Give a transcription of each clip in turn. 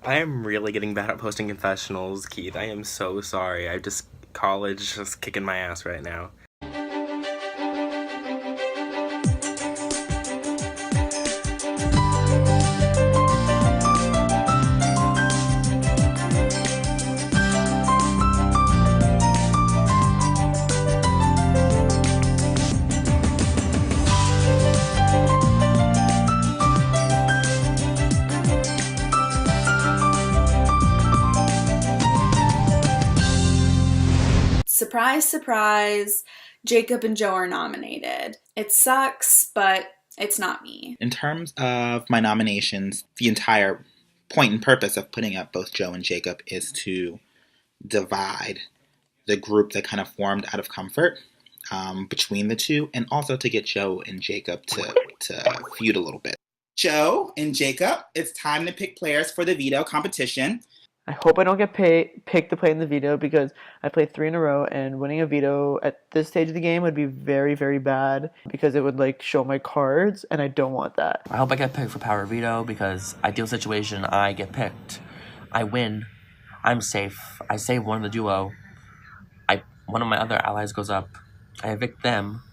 I am really getting bad at posting confessionals, Keith. I am so sorry. College just kicking my ass right now. Surprise, surprise, Jacob and Joe are nominated. It sucks, but it's not me. In terms of my nominations, the entire point and purpose of putting up both Joe and Jacob is to divide the group that kind of formed out of comfort between the two, and also to get Joe and Jacob to feud a little bit. Joe and Jacob, it's time to pick players for the veto competition. I hope I don't get picked to play in the veto because I played 3 in a row, and winning a veto at this stage of the game would be very, very bad because it would show my cards, and I don't want that. I hope I get picked for power veto because ideal situation, I get picked. I win. I'm safe. I save one of the duo. One of my other allies goes up. I evict them.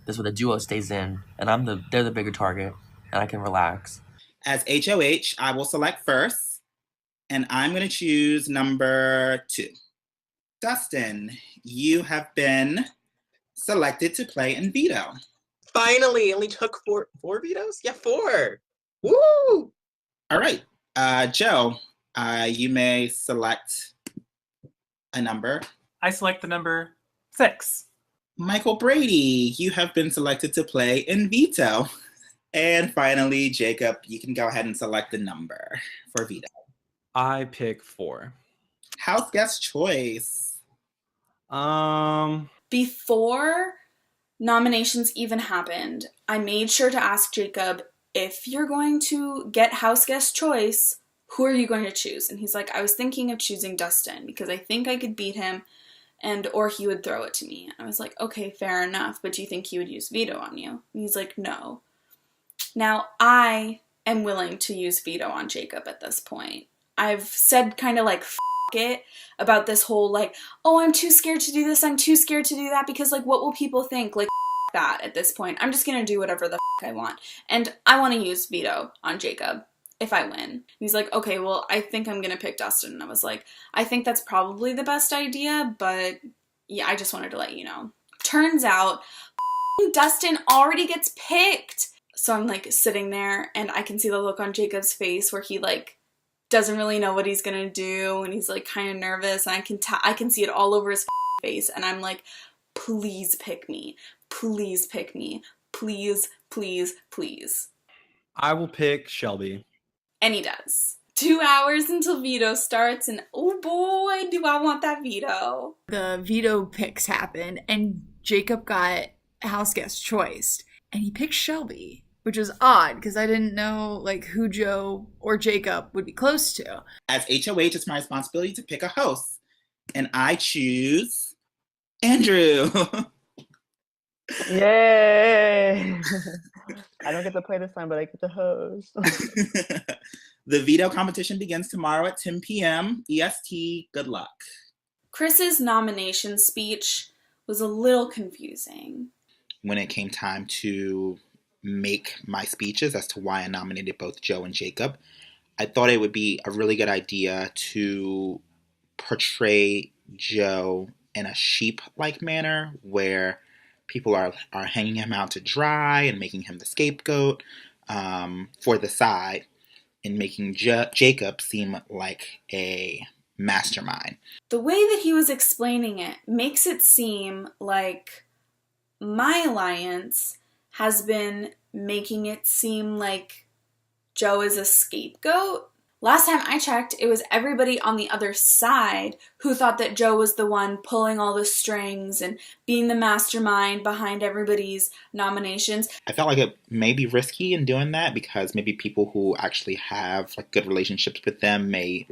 This way the duo stays in, and they're the bigger target, and I can relax. As HOH, I will select first, and I'm going to choose number 2. Dustin, you have been selected to play in veto. Finally, it only took four vetoes? Yeah, 4. Woo! All right. Joe, you may select a number. I select the number 6. Michael Brady, you have been selected to play in veto. And finally, Jacob, you can go ahead and select the number for veto. I pick 4. House guest choice. Before nominations even happened, I made sure to ask Jacob, if you're going to get house guest choice, who are you going to choose? And he's like, I was thinking of choosing Dustin because I think I could beat him or he would throw it to me. I was like, okay, fair enough, but do you think he would use veto on you? And he's like, no. Now, I am willing to use veto on Jacob at this point. I've said kind of f it about this whole oh, I'm too scared to do this, I'm too scared to do that, because what will people think? That at this point. I'm just gonna do whatever the I want. And I want to use veto on Jacob if I win. And he's like, okay, well, I think I'm gonna pick Dustin. And I was like, I think that's probably the best idea, but yeah, I just wanted to let you know. Turns out, Dustin already gets picked. So I'm sitting there and I can see the look on Jacob's face where he doesn't really know what he's gonna do, and he's kind of nervous, and I can see it all over his face, and I'm like, please pick me. Please pick me. Please, please, please. I will pick Shelby. And he does. 2 hours until veto starts, and oh boy, do I want that veto. The veto picks happened, and Jacob got house guest choice, and he picked Shelby, which was odd because I didn't know who Joe or Jacob would be close to. As HOH, it's my responsibility to pick a host, and I choose Andrew. Yay! I don't get to play this time, but I get to host. The veto competition begins tomorrow at 10 p.m. EST. Good luck. Chris's nomination speech was a little confusing. When it came time to make my speeches as to why I nominated both Joe and Jacob, I thought it would be a really good idea to portray Joe in a sheep-like manner where people are hanging him out to dry and making him the scapegoat for the side, and making Jacob seem like a mastermind. The way that he was explaining it makes it seem like my alliance has been making it seem like Joe is a scapegoat. Last time I checked, it was everybody on the other side who thought that Joe was the one pulling all the strings and being the mastermind behind everybody's nominations. I felt like it may be risky in doing that because maybe people who actually have good relationships with them may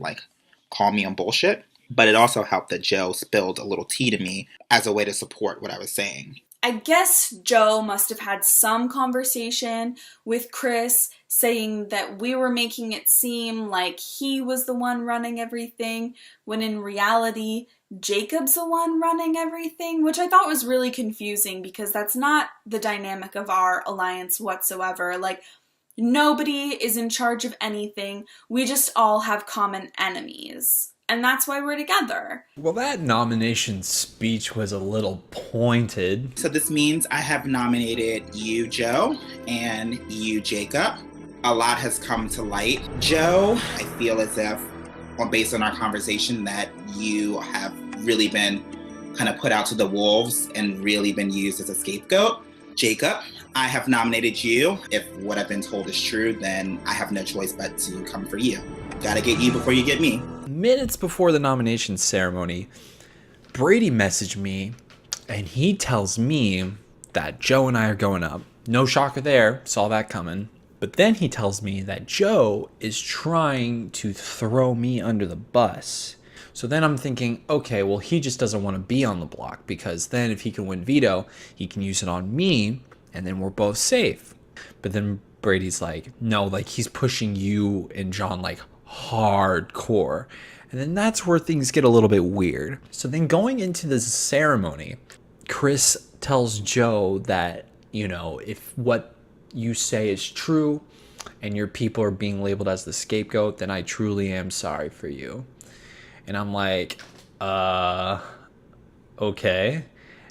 call me on bullshit. But it also helped that Joe spilled a little tea to me as a way to support what I was saying. I guess Joe must have had some conversation with Chris saying that we were making it seem like he was the one running everything, when in reality, Jacob's the one running everything, which I thought was really confusing because that's not the dynamic of our alliance whatsoever. Like, nobody is in charge of anything. We just all have common enemies. And that's why we're together. Well, that nomination speech was a little pointed. So this means I have nominated you, Joe, and you, Jacob. A lot has come to light. Joe, I feel as if, based on our conversation, that you have really been kind of put out to the wolves and really been used as a scapegoat. Jacob, I have nominated you. If what I've been told is true, then I have no choice but to come for you. Gotta get you before you get me. Minutes before the nomination ceremony, Brady messaged me and he tells me that Joe and I are going up. No shocker there, saw that coming. But then he tells me that Joe is trying to throw me under the bus. So then I'm thinking, okay, well, he just doesn't want to be on the block, because then if he can win veto, he can use it on me and then we're both safe. But then Brady's like, no, like he's pushing you and John like hardcore. And then that's where things get a little bit weird. So then going into the ceremony, Chris tells Joe that, you know, if what you say is true and your people are being labeled as the scapegoat, then I truly am sorry for you. And I'm like, okay.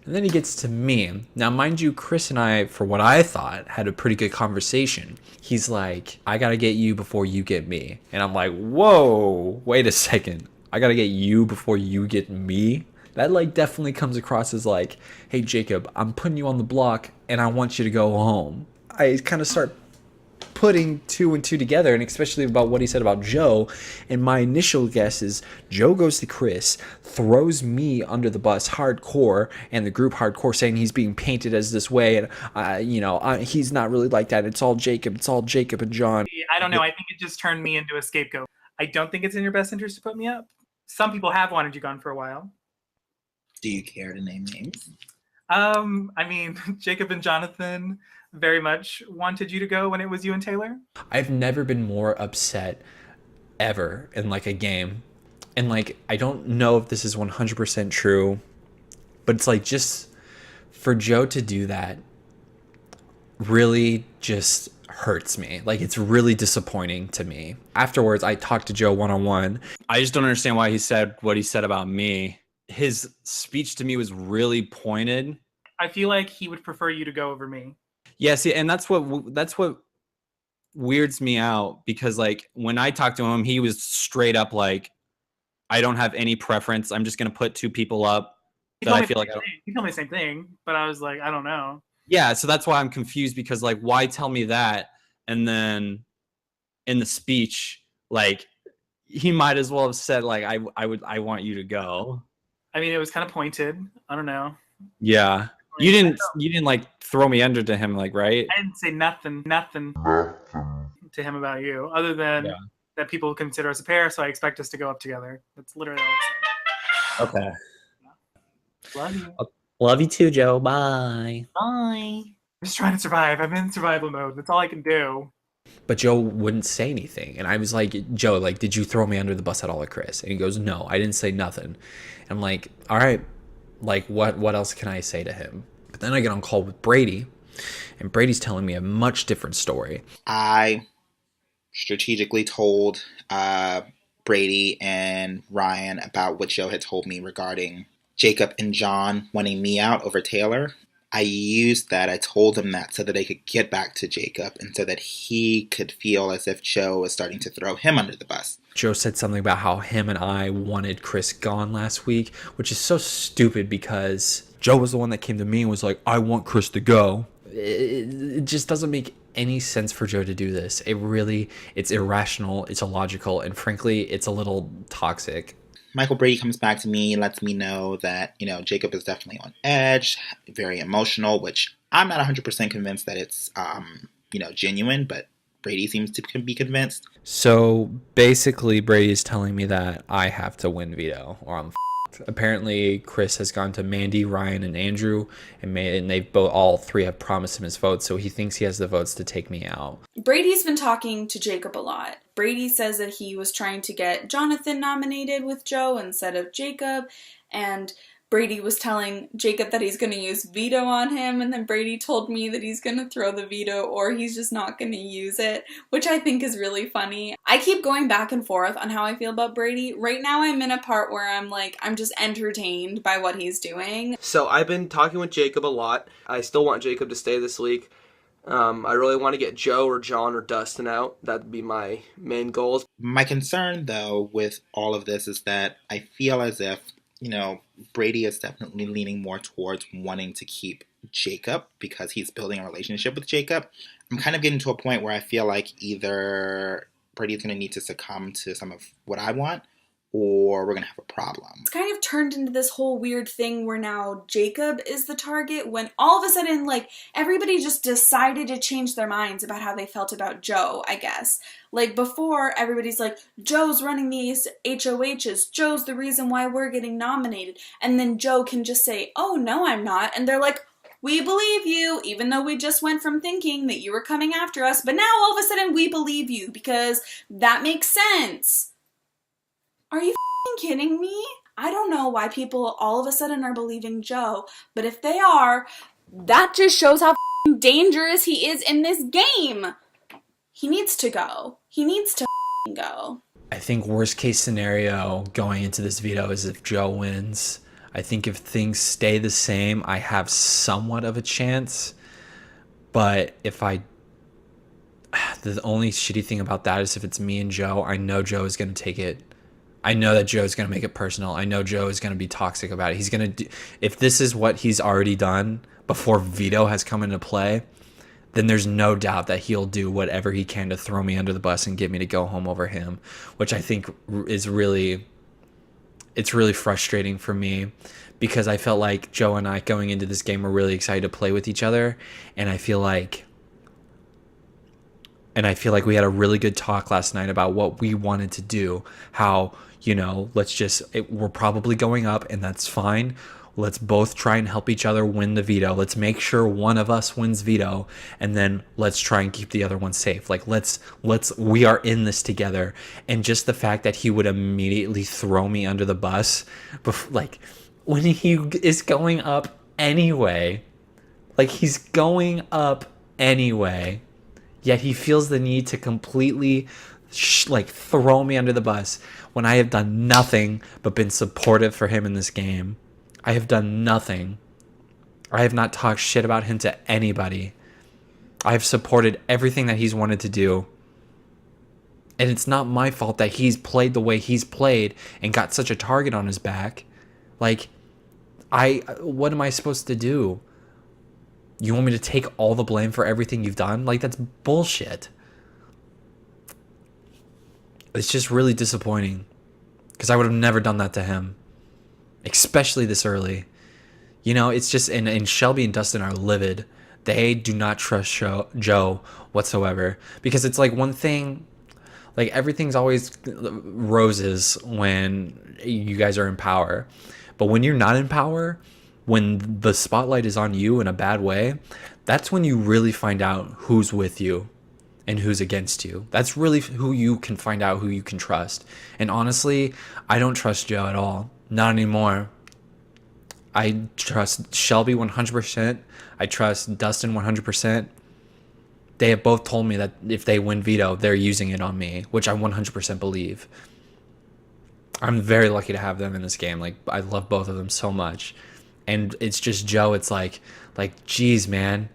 And then he gets to me. Now, mind you, Chris and I, for what I thought, had a pretty good conversation. He's like, I gotta get you before you get me. And I'm like, whoa, wait a second. I gotta get you before you get me? That like definitely comes across as like, hey, Jacob, I'm putting you on the block and I want you to go home. I kind of start putting two and two together, and especially about what he said about Joe. And my initial guess is Joe goes to Chris, throws me under the bus hardcore, and the group hardcore, saying he's being painted as this way, and he's not really like that. It's all Jacob and John. I don't know. I think it just turned me into a scapegoat. I don't think it's in your best interest to put me up. Some people have wanted you gone for a while. Do you care to name names? I mean, Jacob and Jonathan very much wanted you to go when it was you and Taylor. I've never been more upset ever in like a game. And like, I don't know if this is 100% true, but it's like, just for Joe to do that really just hurts me. Like, it's really disappointing to me. Afterwards, I talked to Joe one-on-one. I just don't understand why he said what he said about me. His speech to me was really pointed. I feel like he would prefer you to go over me. Yeah, see, and that's what weirds me out, because like when I talked to him, he was straight up like, I don't have any preference. I'm just gonna put two people up that I feel like he told me the same thing, but I was like, I don't know. Yeah, so that's why I'm confused, because like, why tell me that? And then in the speech, like, he might as well have said like, I want you to go. I mean, it was kind of pointed. I don't know. Yeah. You didn't like throw me under to him, like, right? I didn't say nothing to him about you, other than that people consider us a pair, so I expect us to go up together. That's literally all I said. Okay. Love you. Love you too, Joe. Bye. Bye. I'm just trying to survive. I'm in survival mode. That's all I can do. But Joe wouldn't say anything. And I was like, Joe, like, did you throw me under the bus at all at Chris? And he goes, no, I didn't say nothing. And I'm like, all right, like, what else can I say to him? But then I get on call with Brady, and Brady's telling me a much different story. I strategically told Brady and Ryan about what Joe had told me regarding Jacob and John wanting me out over Taylor. I used that. I told him that so that I could get back to Jacob and so that he could feel as if Joe was starting to throw him under the bus. Joe said something about how him and I wanted Chris gone last week, which is so stupid because Joe was the one that came to me and was like, I want Chris to go. It just doesn't make any sense for Joe to do this. It's irrational, it's illogical, and frankly, it's a little toxic. Michael Brady comes back to me, lets me know that, Jacob is definitely on edge, very emotional, which I'm not 100% convinced that it's, genuine, but Brady seems to be convinced. So basically, Brady's telling me that I have to win veto or I'm shocked. Apparently, Chris has gone to Mandy, Ryan, and Andrew, and they've all three have promised him his votes, so he thinks he has the votes to take me out. Brady's been talking to Jacob a lot. Brady says that he was trying to get Jonathan nominated with Joe instead of Jacob, and Brady was telling Jacob that he's going to use veto on him, and then Brady told me that he's going to throw the veto or he's just not going to use it, which I think is really funny. I keep going back and forth on how I feel about Brady. Right now I'm in a part where I'm just entertained by what he's doing. So I've been talking with Jacob a lot. I still want Jacob to stay this week. I really want to get Joe or John or Dustin out. That'd be my main goals. My concern, though, with all of this is that I feel as if, Brady is definitely leaning more towards wanting to keep Jacob because he's building a relationship with Jacob. I'm kind of getting to a point where I feel like either Brady's going to need to succumb to some of what I want, or we're going to have a problem. It's kind of turned into this whole weird thing where now Jacob is the target when all of a sudden, everybody just decided to change their minds about how they felt about Joe, I guess. Before, everybody's like, Joe's running these HOHs. Joe's the reason why we're getting nominated. And then Joe can just say, oh, no, I'm not. And they're like, we believe you, even though we just went from thinking that you were coming after us. But now all of a sudden we believe you because that makes sense. Are you f***ing kidding me? I don't know why people all of a sudden are believing Joe, but if they are, that just shows how f***ing dangerous he is in this game. He needs to go. He needs to f***ing go. I think worst case scenario going into this veto is if Joe wins. I think if things stay the same, I have somewhat of a chance. But the only shitty thing about that is if it's me and Joe, I know Joe is going to take it. I know that Joe's going to make it personal. I know Joe is going to be toxic about it. He's going to if this is what he's already done before veto has come into play, then there's no doubt that he'll do whatever he can to throw me under the bus and get me to go home over him, which I think is really frustrating for me because I felt like Joe and I going into this game were really excited to play with each other, and I feel like we had a really good talk last night about what we wanted to do, how, we're probably going up and that's fine. Let's both try and help each other win the veto. Let's make sure one of us wins veto, and then let's try and keep the other one safe. We are in this together. And just the fact that he would immediately throw me under the bus, when he is going up anyway, he's going up anyway, yet he feels the need to completely throw me under the bus when I have done nothing but been supportive for him in this game. I have done nothing. I have not talked shit about him to anybody. I have supported everything that he's wanted to do. And it's not my fault that he's played the way he's played and got such a target on his back. What am I supposed to do? You want me to take all the blame for everything you've done? That's bullshit. It's just really disappointing because I would have never done that to him, especially this early. It's just, and Shelby and Dustin are livid. They do not trust Joe whatsoever because it's one thing, everything's always roses when you guys are in power. But when you're not in power, when the spotlight is on you in a bad way, that's when you really find out who's with you and who's against you. That's really who you can find out who you can trust. And honestly, I don't trust Joe at all. Not anymore. I trust Shelby 100%. I trust Dustin 100%. They have both told me that if they win veto, they're using it on me, which I 100% believe. I'm very lucky to have them in this game. I love both of them so much. And it's just Joe, it's geez, man.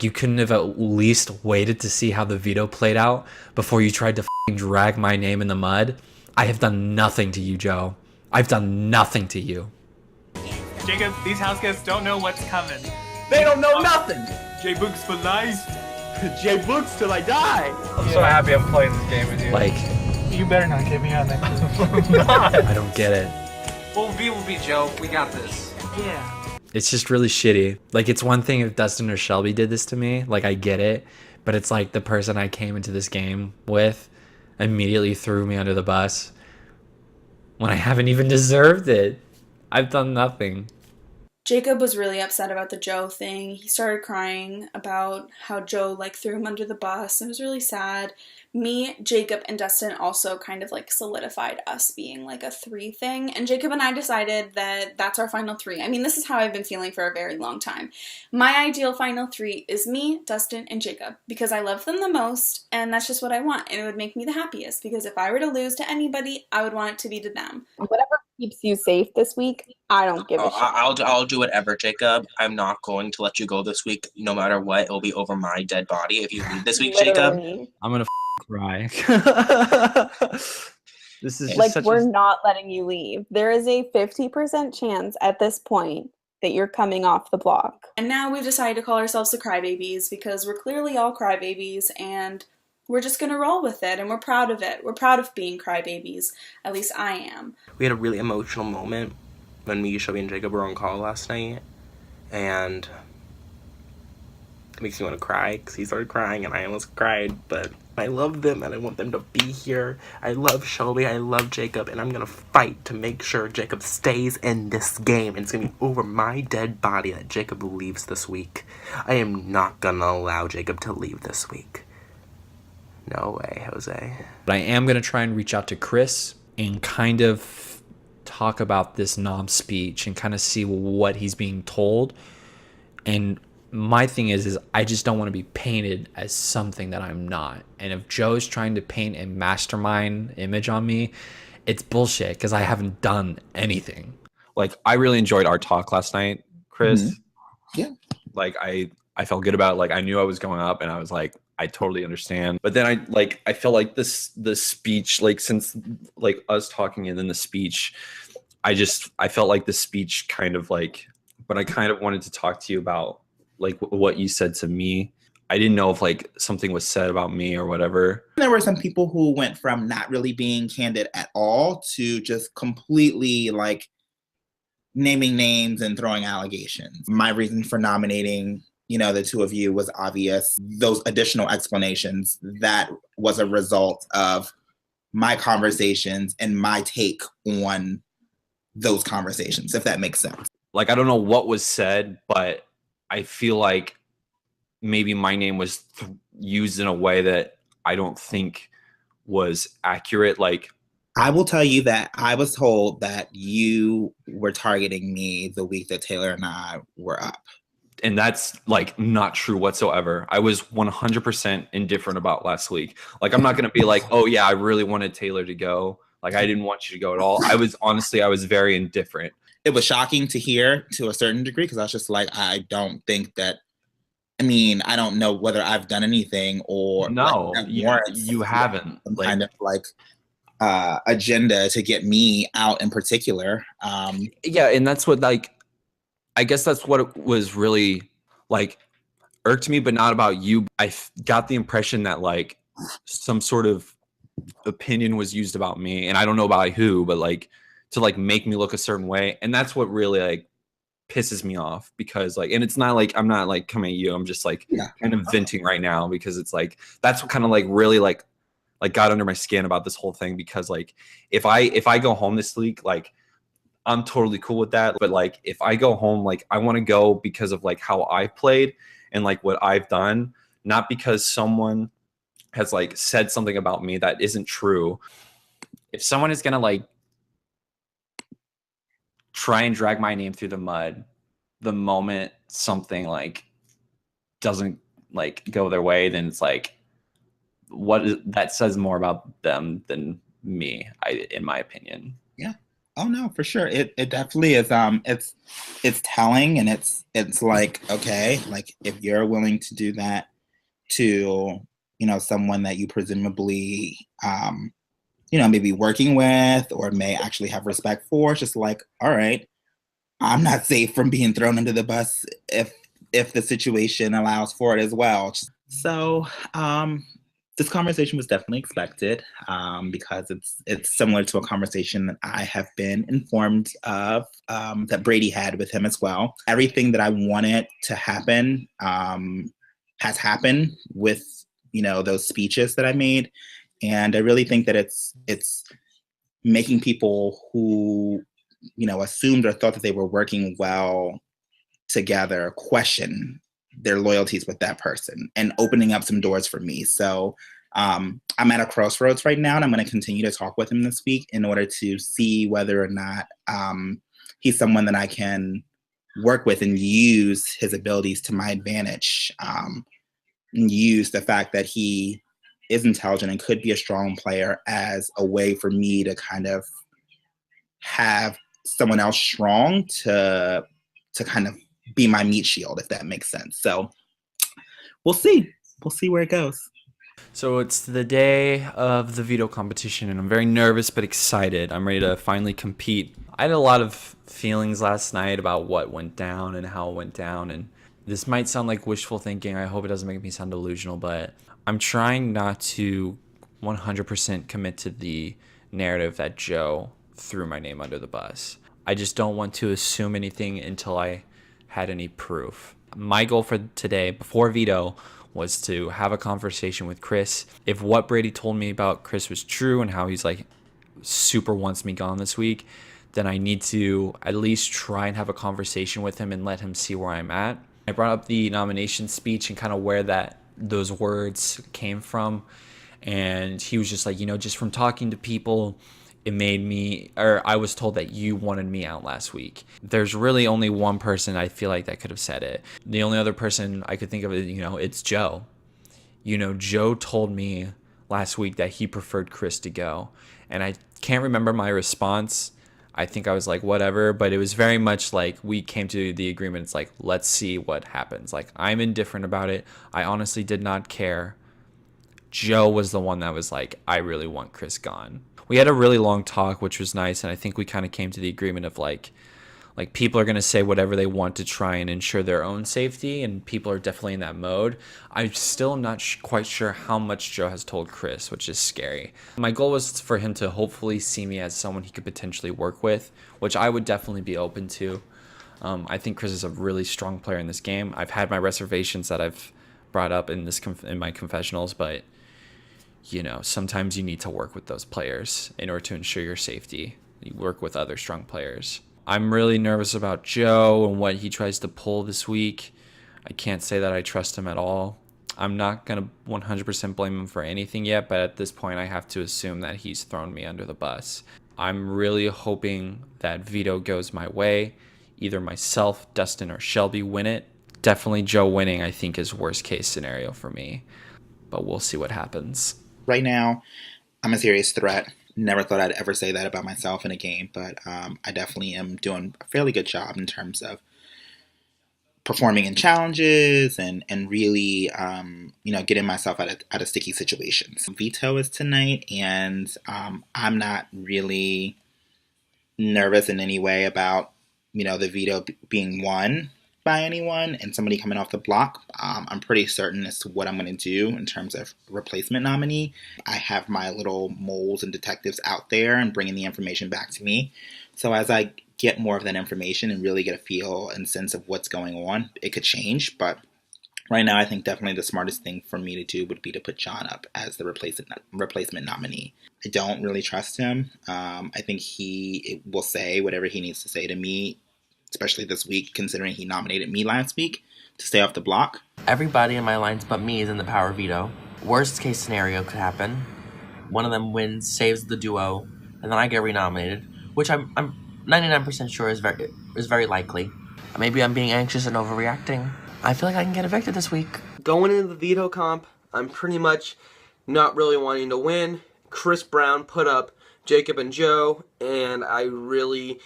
You couldn't have at least waited to see how the veto played out before you tried to drag my name in the mud. I have done nothing to you, Joe. I've done nothing to you. Jacob, these house guests don't know what's coming. They don't know nothing. J-Books for life. J-Books till I die. I'm so happy I'm playing this game with you. You better not get me on next I don't get it. Well, V will be Joe. We got this. Yeah. It's just really shitty. It's one thing if Dustin or Shelby did this to me, I get it, but it's the person I came into this game with immediately threw me under the bus when I haven't even deserved it. I've done nothing. Jacob was really upset about the Joe thing. He started crying about how Joe like threw him under the bus. It was really sad. Me, Jacob, and Dustin also kind of like solidified us being like a 3 thing. And Jacob and I decided that that's our final 3. I mean, this is how I've been feeling for a very long time. My ideal final 3 is me, Dustin, and Jacob because I love them the most and that's just what I want. And it would make me the happiest because if I were to lose to anybody, I would want it to be to them. Whatever keeps you safe this week, I don't give a shit. I'll do whatever, Jacob. I'm not going to let you go this week. No matter what, it'll be over my dead body if you leave this week, Jacob. I'm gonna cry. This is like we're not letting you leave. There is a 50% chance at this point that you're coming off the block. And now we've decided to call ourselves the Crybabies because we're clearly all crybabies and we're just gonna roll with it and we're proud of it. We're proud of being crybabies. At least I am. We had a really emotional moment when me, Shelby, and Jacob were on call last night, and it makes me want to cry because he started crying and I almost cried, but I love them and I want them to be here. I love Shelby, I love Jacob, and I'm gonna fight to make sure Jacob stays in this game, and it's gonna be over my dead body that Jacob leaves this week. I am not gonna allow Jacob to leave this week. No way, Jose. But I am going to try and reach out to Chris and kind of talk about this Nom speech and kind of see what he's being told. And my thing is I just don't want to be painted as something that I'm not. And if Joe's trying to paint a mastermind image on me, it's bullshit because I haven't done anything. Like, I really enjoyed our talk last night, Chris. Mm-hmm. Yeah. Like, I felt good about it. Like, I knew I was going up and I was like, I totally understand. But then I feel like the speech, like, since like us talking and then the speech, I felt like the speech kind of like, but I kind of wanted to talk to you about like what you said to me. I didn't know if like something was said about me or whatever. There were some people who went from not really being candid at all to just completely like naming names and throwing allegations. My reason for nominating the 2 of you was obvious. Those additional explanations, that was a result of my conversations and my take on those conversations, if that makes sense. Like, I don't know what was said, but I feel like maybe my name was used in a way that I don't think was accurate. Like, I will tell you that I was told that you were targeting me the week that Taylor and I were up. And that's like not true whatsoever. I was 100% indifferent about last week. Like, I'm not going to be like, oh yeah, I really wanted Taylor to go. Like, I didn't want you to go at all. I was very indifferent. It was shocking to hear to a certain degree because I was just like, I don't think that, I mean, I don't know whether I've done anything or no, like, you haven't. Some kind of like agenda to get me out in particular. Yeah, and that's what like, I guess that's what it was really like irked me, but not about you. I got the impression that like some sort of opinion was used about me, and I don't know about who, but like to like make me look a certain way. And that's what really like pisses me off because like, and it's not like, I'm not like coming at you. I'm just like kind of venting right now because it's like, that's what kind of like really like got under my skin about this whole thing. Because like, if I go home this week, like, I'm totally cool with that. But like, if I go home, like, I want to go because of like how I played and like what I've done, not because someone has like said something about me that isn't true. If someone is going to like try and drag my name through the mud, the moment something like doesn't like go their way, then it's like, that says more about them than me, in my opinion. Yeah. Oh no, for sure. It definitely is. It's telling, and it's like, okay, like if you're willing to do that to someone that you presumably maybe working with or may actually have respect for, it's just like, all right, I'm not safe from being thrown into the bus if the situation allows for it as well. So this conversation was definitely expected because it's similar to a conversation that I have been informed of that Brady had with him as well. Everything that I wanted to happen has happened with those speeches that I made, and I really think that it's making people who assumed or thought that they were working well together, question their loyalties with that person and opening up some doors for me. So I'm at a crossroads right now, and I'm going to continue to talk with him this week in order to see whether or not he's someone that I can work with and use his abilities to my advantage, and use the fact that he is intelligent and could be a strong player as a way for me to kind of have someone else strong to kind of be my meat shield, if that makes sense. So we'll see. We'll see where it goes. So it's the day of the veto competition, and I'm very nervous but excited. I'm ready to finally compete. I had a lot of feelings last night about what went down and how it went down, and this might sound like wishful thinking. I hope it doesn't make me sound delusional, but I'm trying not to 100% commit to the narrative that Joe threw my name under the bus. I just don't want to assume anything until I had any proof. My goal for today, before veto, was to have a conversation with Chris. If what Brady told me about Chris was true and how he's like super wants me gone this week, then I need to at least try and have a conversation with him and let him see where I'm at. I brought up the nomination speech and kind of where those words came from, and he was just like, just from talking to people, I was told that you wanted me out last week. There's really only one person I feel like that could have said it. The only other person I could think of is, it's Joe. Joe told me last week that he preferred Chris to go, and I can't remember my response. I think I was like, whatever, but it was very much like we came to the agreement. It's like, let's see what happens. Like, I'm indifferent about it. I honestly did not care. Joe was the one that was like, I really want Chris gone. We had a really long talk, which was nice, and I think we kind of came to the agreement of like people are going to say whatever they want to try and ensure their own safety, and people are definitely in that mode. I still am not quite sure how much Joe has told Chris, which is scary. My goal was for him to hopefully see me as someone he could potentially work with, which I would definitely be open to. I think Chris is a really strong player in this game. I've had my reservations that I've brought up in my confessionals, but sometimes you need to work with those players in order to ensure your safety. You work with other strong players. I'm really nervous about Joe and what he tries to pull this week. I can't say that I trust him at all. I'm not going to 100% blame him for anything yet, but at this point I have to assume that he's thrown me under the bus. I'm really hoping that veto goes my way. Either myself, Dustin, or Shelby win it. Definitely Joe winning, I think, is worst case scenario for me. But we'll see what happens. Right now, I'm a serious threat. Never thought I'd ever say that about myself in a game, but I definitely am doing a fairly good job in terms of performing in challenges and really, getting myself out of sticky situations. Veto is tonight, and I'm not really nervous in any way about, the veto being won by anyone and somebody coming off the block. I'm pretty certain as to what I'm going to do in terms of replacement nominee. I have my little moles and detectives out there and bringing the information back to me. So as I get more of that information and really get a feel and sense of what's going on, it could change. But right now, I think definitely the smartest thing for me to do would be to put John up as the replacement nominee. I don't really trust him. I think he will say whatever he needs to say to me, especially this week, considering he nominated me last week to stay off the block. Everybody in my lines but me is in the power veto. Worst case scenario could happen. One of them wins, saves the duo, and then I get renominated, which I'm 99% sure is very likely. Maybe I'm being anxious and overreacting. I feel like I can get evicted this week. Going into the veto comp, I'm pretty much not really wanting to win. Chris Brown put up Jacob and Joe, and I really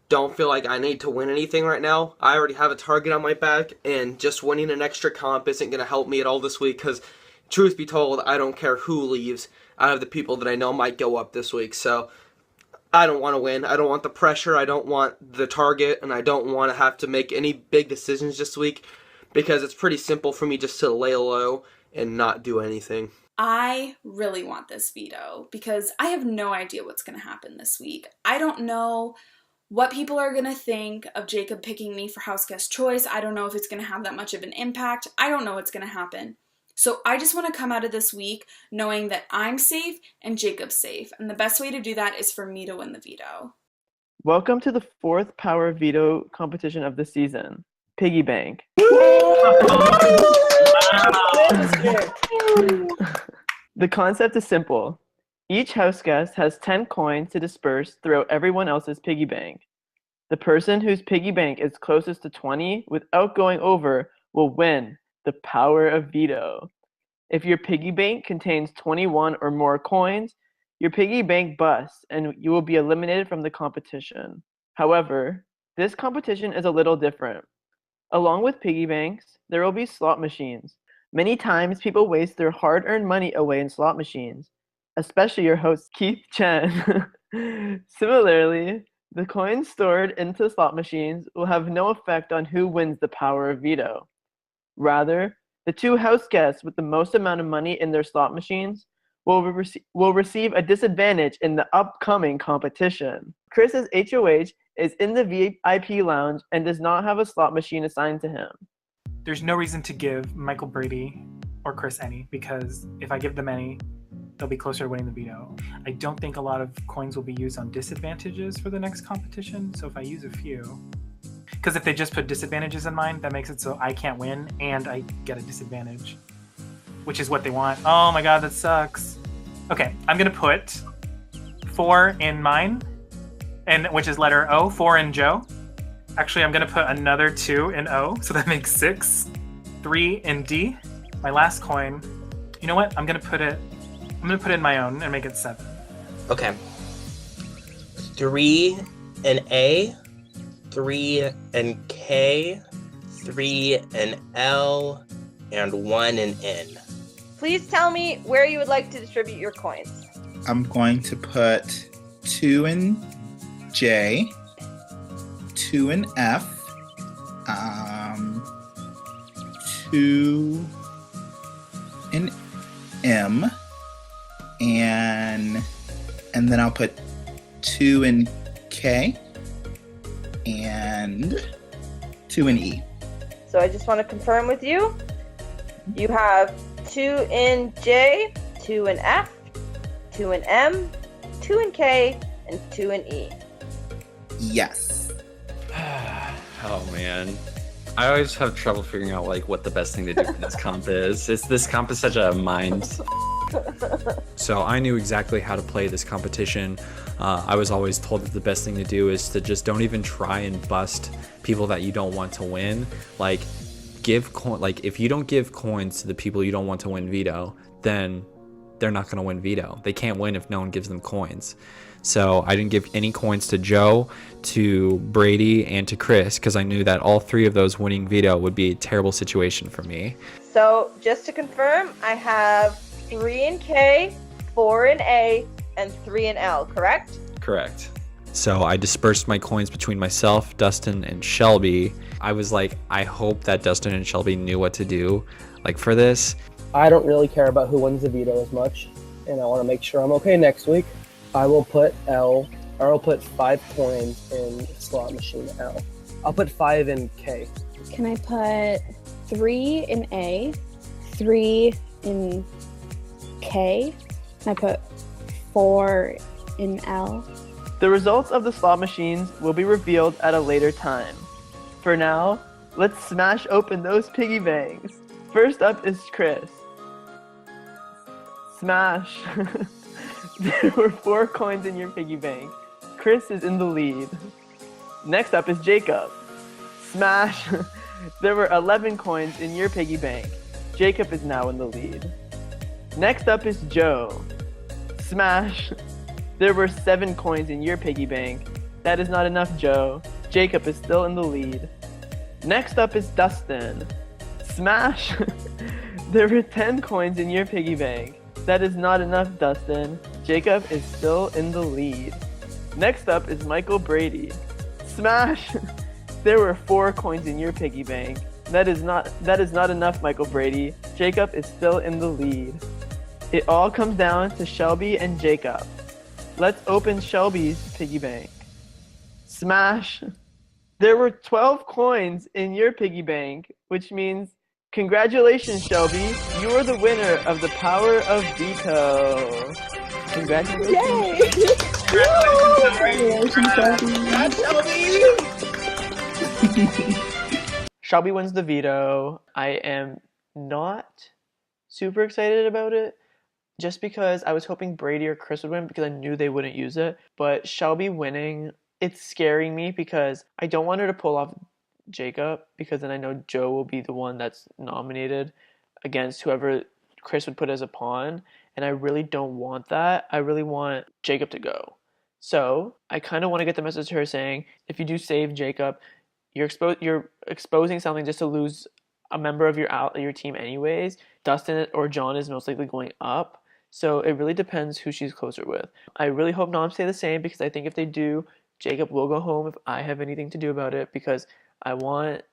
don't feel like I need to win anything right now. I already have a target on my back, and just winning an extra comp isn't going to help me at all this week, because truth be told, I don't care who leaves out of the people that I know might go up this week. So I don't want to win. I don't want the pressure. I don't want the target, and I don't want to have to make any big decisions this week, because it's pretty simple for me just to lay low and not do anything. I really want this veto because I have no idea what's going to happen this week. I don't know what people are going to think of Jacob picking me for house guest choice. I don't know if it's going to have that much of an impact. I don't know what's going to happen. So I just want to come out of this week knowing that I'm safe and Jacob's safe. And the best way to do that is for me to win the veto. Welcome to the 4th Power Veto competition of the season, Piggy Bank. The concept is simple. Each house guest has 10 coins to disperse throughout everyone else's piggy bank. The person whose piggy bank is closest to 20 without going over will win the power of veto. If your piggy bank contains 21 or more coins, your piggy bank busts and you will be eliminated from the competition. However, this competition is a little different. Along with piggy banks, there will be slot machines. Many times people waste their hard-earned money away in slot machines, especially your host Keith Chen. Similarly, the coins stored into slot machines will have no effect on who wins the power of veto. Rather, the 2 house guests with the most amount of money in their slot machines will receive a disadvantage in the upcoming competition. Chris's HOH is in the VIP lounge and does not have a slot machine assigned to him. There's no reason to give Michael Brady or Chris any, because if I give them any, they'll be closer to winning the veto. I don't think a lot of coins will be used on disadvantages for the next competition, so if I use a few... Because if they just put disadvantages in mine, that makes it so I can't win and I get a disadvantage, which is what they want. Oh my god, that sucks. Okay, I'm going to put 4 in mine, and which is letter O, 4 in Joe. Actually, I'm going to put another 2 in O, so that makes 6. 3 in D. My last coin, you know what? I'm going to put it in my own and make it 7. Okay. 3 in A, 3 in K, 3 in L, and 1 in N. Please tell me where you would like to distribute your coins. I'm going to put 2 in J, 2 in F, 2 in M, and then I'll put 2 in K and 2 in E. So I just want to confirm with you. You have 2 in J, 2 in F, 2 in M, 2 in K, and 2 in E. Yes. Oh man. I always have trouble figuring out like what the best thing to do for this comp is. This comp is such a mind. So I knew exactly how to play this competition. I was always told that the best thing to do is to just don't even try and bust people that you don't want to win. Like if you don't give coins to the people you don't want to win veto, then they're not going to win veto. They can't win if no one gives them coins. So I didn't give any coins to Joe, to Brady, and to Chris because I knew that all 3 of those winning veto would be a terrible situation for me. So just to confirm, I have 3 in K, 4 in A, and 3 in L, correct? Correct. So I dispersed my coins between myself, Dustin, and Shelby. I was like, I hope that Dustin and Shelby knew what to do like for this. I don't really care about who wins the veto as much, and I want to make sure I'm okay next week. I will put 5 coins in slot machine L. I'll put 5 in K. Can I put 3 in A, 3 in K? Can I put 4 in L? The results of the slot machines will be revealed at a later time. For now, let's smash open those piggy banks. First up is Chris. Smash. There were 4 coins in your piggy bank. Chris is in the lead. Next up is Jacob. Smash. There were 11 coins in your piggy bank. Jacob is now in the lead. Next up is Joe. Smash. There were 7 coins in your piggy bank. That is not enough, Joe. Jacob is still in the lead. Next up is Dustin. Smash. There were 10 coins in your piggy bank. That is not enough, Dustin. Jacob is still in the lead. Next up is Michael Brady. Smash. There were 4 coins in your piggy bank. That is not enough, Michael Brady. Jacob is still in the lead. It all comes down to Shelby and Jacob. Let's open Shelby's piggy bank. Smash. There were 12 coins in your piggy bank, which means congratulations, Shelby. You are the winner of the power of veto. Congratulations. Yay! Congratulations, Shelby wins the veto. I am not super excited about it, just because I was hoping Brady or Chris would win because I knew they wouldn't use it. But Shelby winning, it's scaring me because I don't want her to pull off Jacob, because then I know Joe will be the one that's nominated against whoever Chris would put as a pawn, and I really don't want that. I really want Jacob to go. So I kind of want to get the message to her saying, if you do save Jacob, you're exposing something just to lose a member of your team anyways. Dustin or John is most likely going up, so it really depends who she's closer with. I really hope noms stay the same, because I think if they do, Jacob will go home if I have anything to do about it, because I want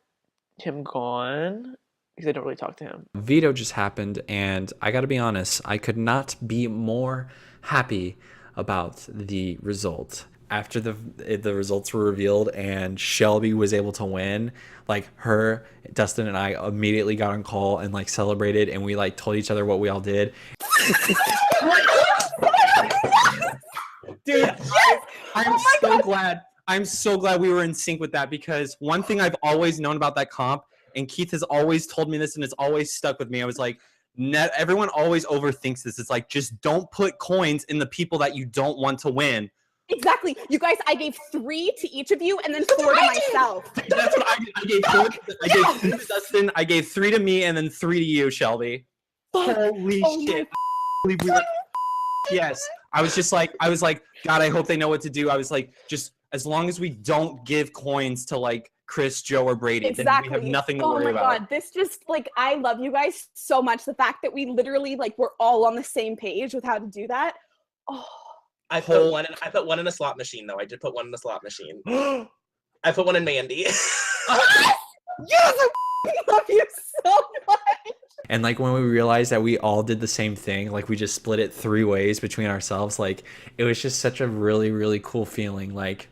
him gone because I don't really talk to him. Veto just happened, and I gotta be honest, I could not be more happy about the result. After the results were revealed and Shelby was able to win, like her, Dustin, and I immediately got on call and like celebrated, and we like told each other what we all did. Dude, I'm so glad. I'm so glad we were in sync with that, because one thing I've always known about that comp, and Keith has always told me this and it's always stuck with me. I was like, everyone always overthinks this. It's like, just don't put coins in the people that you don't want to win. Exactly. You guys, I gave 3 to each of you and then 4 to myself. That's what I gave 4. I gave 3 to Dustin. I gave 3 to me and then 3 to you, Shelby. Holy shit. Yes. I was like, God, I hope they know what to do. I was like, just as long as we don't give coins to like Chris, Joe, or Brady, exactly. Then we have nothing to worry about. Oh my God, this just like, I love you guys so much. The fact that we literally like we're all on the same page with how to do that. Oh. I put one in a slot machine though. I did put one in the slot machine. I put one in Mandy. Yes, I love you so much. And like when we realized that we all did the same thing, like we just split it 3 ways between ourselves, like it was just such a really, really cool feeling. Like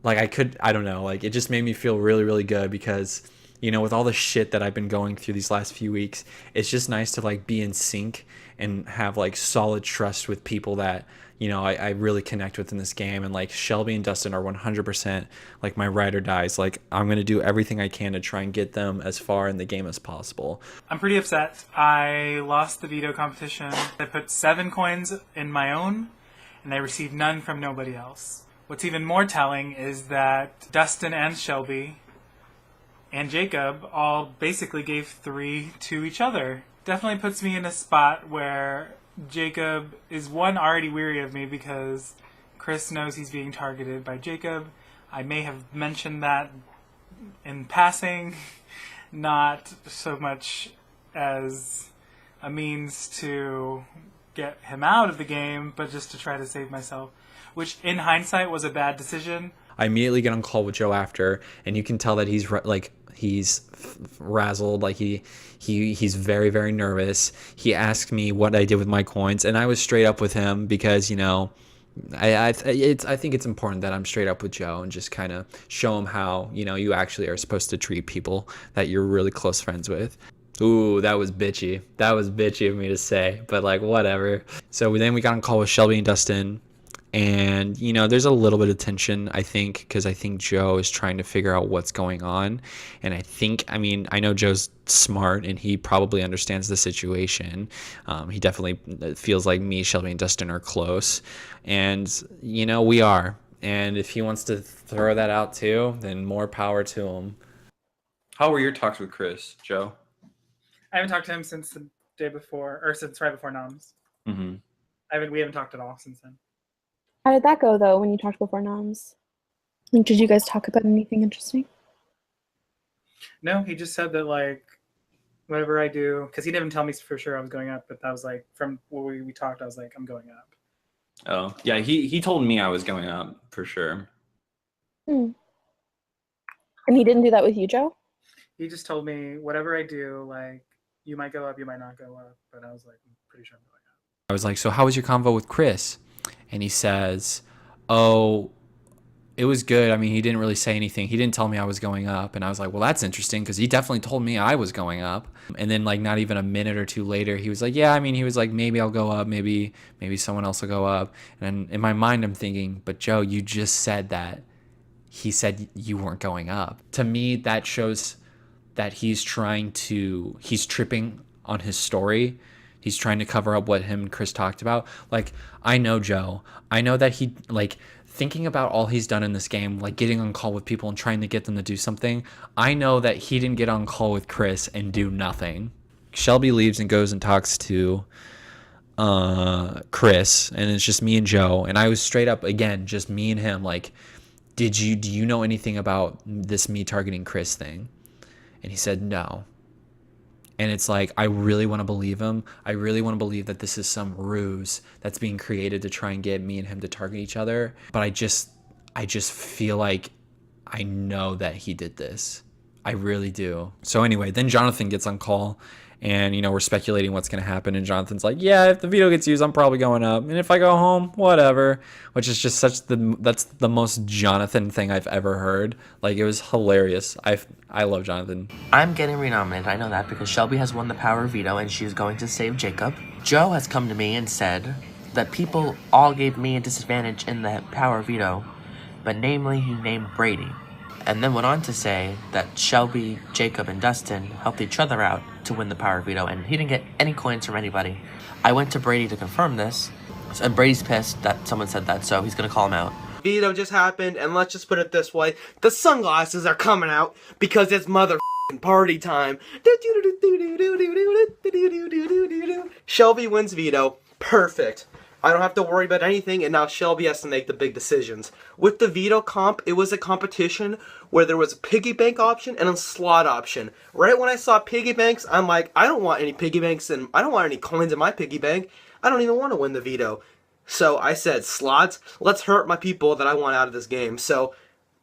I don't know, like it just made me feel really, really good, because, you know, with all the shit that I've been going through these last few weeks, it's just nice to like be in sync and have like solid trust with people that, you know, I really connect with in this game. And like Shelby and Dustin are 100% like my ride or dies. Like I'm going to do everything I can to try and get them as far in the game as possible. I'm pretty upset. I lost the veto competition. I put 7 coins in my own, and I received none from nobody else. What's even more telling is that Dustin and Shelby and Jacob all basically gave 3 to each other. Definitely puts me in a spot where Jacob is already weary of me because Chris knows he's being targeted by Jacob. I may have mentioned that in passing, not so much as a means to get him out of the game, but just to try to save myself, which in hindsight was a bad decision. I immediately get on call with Joe after, and you can tell that he's razzled, like he's very, very nervous. He asked me what I did with my coins, and I was straight up with him because, you know, I think it's important that I'm straight up with Joe and just kind of show him how, you know, you actually are supposed to treat people that you're really close friends with. Ooh, that was bitchy. That was bitchy of me to say, but like whatever. So then we got on call with Shelby and Dustin. And, you know, there's a little bit of tension, I think, because I think Joe is trying to figure out what's going on. And I know Joe's smart and he probably understands the situation. He definitely feels like me, Shelby, and Dustin are close. And, you know, we are. And if he wants to throw that out too, then more power to him. How were your talks with Chris, Joe? I haven't talked to him since the day before, or since right before noms. Mm-hmm. We haven't talked at all since then. How did that go, though, when you talked before noms? Like, did you guys talk about anything interesting? No, he just said that, like, whatever I do, because he didn't even tell me for sure I was going up, but that was, like, from what we talked, I was like, I'm going up. Oh, yeah, he told me I was going up, for sure. And he didn't do that with you, Joe? He just told me, whatever I do, like, you might go up, you might not go up, but I was like, I'm pretty sure I'm going up. I was like, so how was your convo with Chris? And he says, oh, It was good. I mean, he didn't really say anything. He didn't tell me I was going up. And I was like, well, that's interesting because he definitely told me I was going up. And then like not even a minute or two later, he was like, yeah, I mean, he was like, maybe I'll go up. Maybe someone else will go up. And in my mind, I'm thinking, but Joe, you just said that he said you weren't going up. To me, that shows that he's tripping on his story. He's trying to cover up what him and Chris talked about. Like, I know Joe. I know that he, like, thinking about all he's done in this game, like getting on call with people and trying to get them to do something, I know that he didn't get on call with Chris and do nothing. Shelby leaves and goes and talks to Chris, and it's just me and Joe. And I was straight up, again, just me and him, like, do you know anything about this me targeting Chris thing? And he said no. And it's like, I really want to believe him. I really want to believe that this is some ruse that's being created to try and get me and him to target each other. But I just feel like I know that he did this. I really do. So anyway, then Jonathan gets on call and, you know, we're speculating what's going to happen. And Jonathan's like, yeah, if the veto gets used, I'm probably going up. And if I go home, whatever. Which is just that's the most Jonathan thing I've ever heard. Like, it was hilarious. I love Jonathan. I'm getting renominated. I know that because Shelby has won the power veto and she's going to save Jacob. Joe has come to me and said that people all gave me a disadvantage in the power veto, but namely he named Brady. And then went on to say that Shelby, Jacob, and Dustin helped each other out to win the power veto, and he didn't get any coins from anybody. I went to Brady to confirm this, and Brady's pissed that someone said that, so he's going to call him out. Veto just happened, and let's just put it this way. The sunglasses are coming out because it's mother party time. Shelby wins veto. Perfect. I don't have to worry about anything, and now Shelby has to make the big decisions. With the veto comp, it was a competition where there was a piggy bank option and a slot option. Right when I saw piggy banks, I'm like, I don't want any piggy banks, and I don't want any coins in my piggy bank. I don't even want to win the veto. So I said, slots, let's hurt my people that I want out of this game. So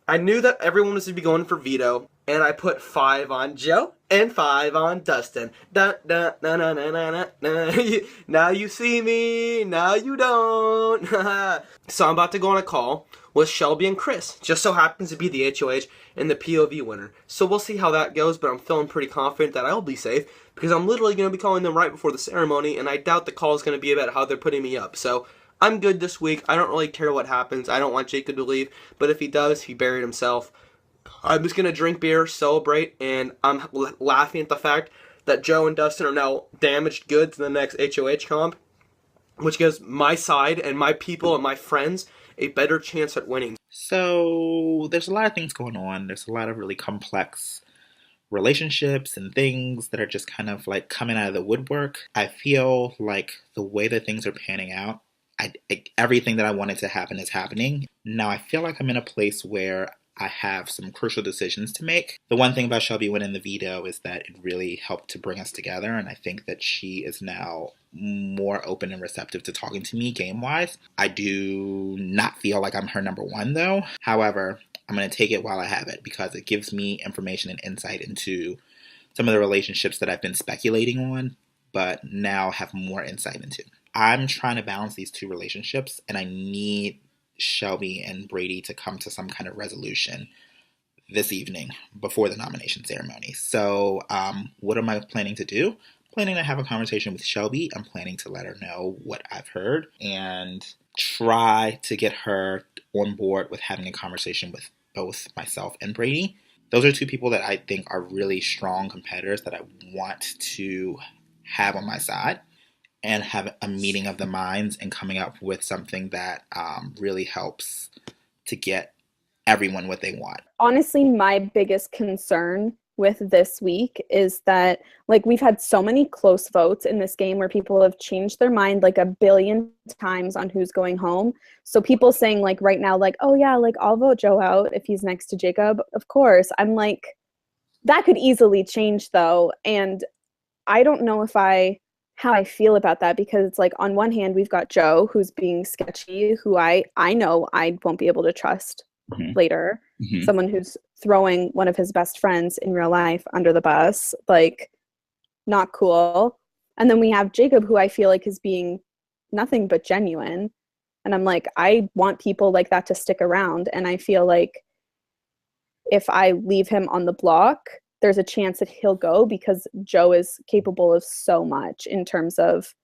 I knew that everyone was to be going for veto, and I put 5 on Joe and 5 on Dustin. Da, da, na, na, na, na, na. Now you see me, now you don't. So I'm about to go on a call with Shelby and Chris. Just so happens to be the HOH and the POV winner. So we'll see how that goes, but I'm feeling pretty confident that I'll be safe because I'm literally going to be calling them right before the ceremony, and I doubt the call is going to be about how they're putting me up. So I'm good this week. I don't really care what happens. I don't want Jacob to leave, but if he does, he buried himself. I'm just going to drink beer, celebrate, and I'm laughing at the fact that Joe and Dustin are now damaged goods in the next HOH comp, which gives my side and my people and my friends a better chance at winning. So there's a lot of things going on. There's a lot of really complex relationships and things that are just kind of like coming out of the woodwork. I feel like the way that things are panning out, everything that I wanted to happen is happening. Now I feel like I'm in a place where I have some crucial decisions to make. The one thing about Shelby winning the veto is that it really helped to bring us together, and I think that she is now more open and receptive to talking to me game-wise. I do not feel like I'm her number one, though. However, I'm going to take it while I have it because it gives me information and insight into some of the relationships that I've been speculating on, but now have more insight into. I'm trying to balance these two relationships, and I need Shelby and Brady to come to some kind of resolution this evening before the nomination ceremony. So what am I planning to do? Planning to have a conversation with Shelby. I'm planning to let her know what I've heard and try to get her on board with having a conversation with both myself and Brady. Those are two people that I think are really strong competitors that I want to have on my side and have a meeting of the minds and coming up with something that really helps to get everyone what they want. Honestly, my biggest concern with this week is that, like, we've had so many close votes in this game where people have changed their mind like a billion times on who's going home. So people saying, like, right now, like, oh yeah, like, I'll vote Joe out if he's next to Jacob. Of course. I'm like, that could easily change though. And I don't know how I feel about that, because it's like, on one hand, we've got Joe, who's being sketchy, who I know I won't be able to trust later. Someone who's throwing one of his best friends in real life under the bus, like, not cool. And then we have Jacob, who I feel like is being nothing but genuine. And I'm like, I want people like that to stick around. And I feel like if I leave him on the block, there's a chance that he'll go because Joe is capable of so much in terms of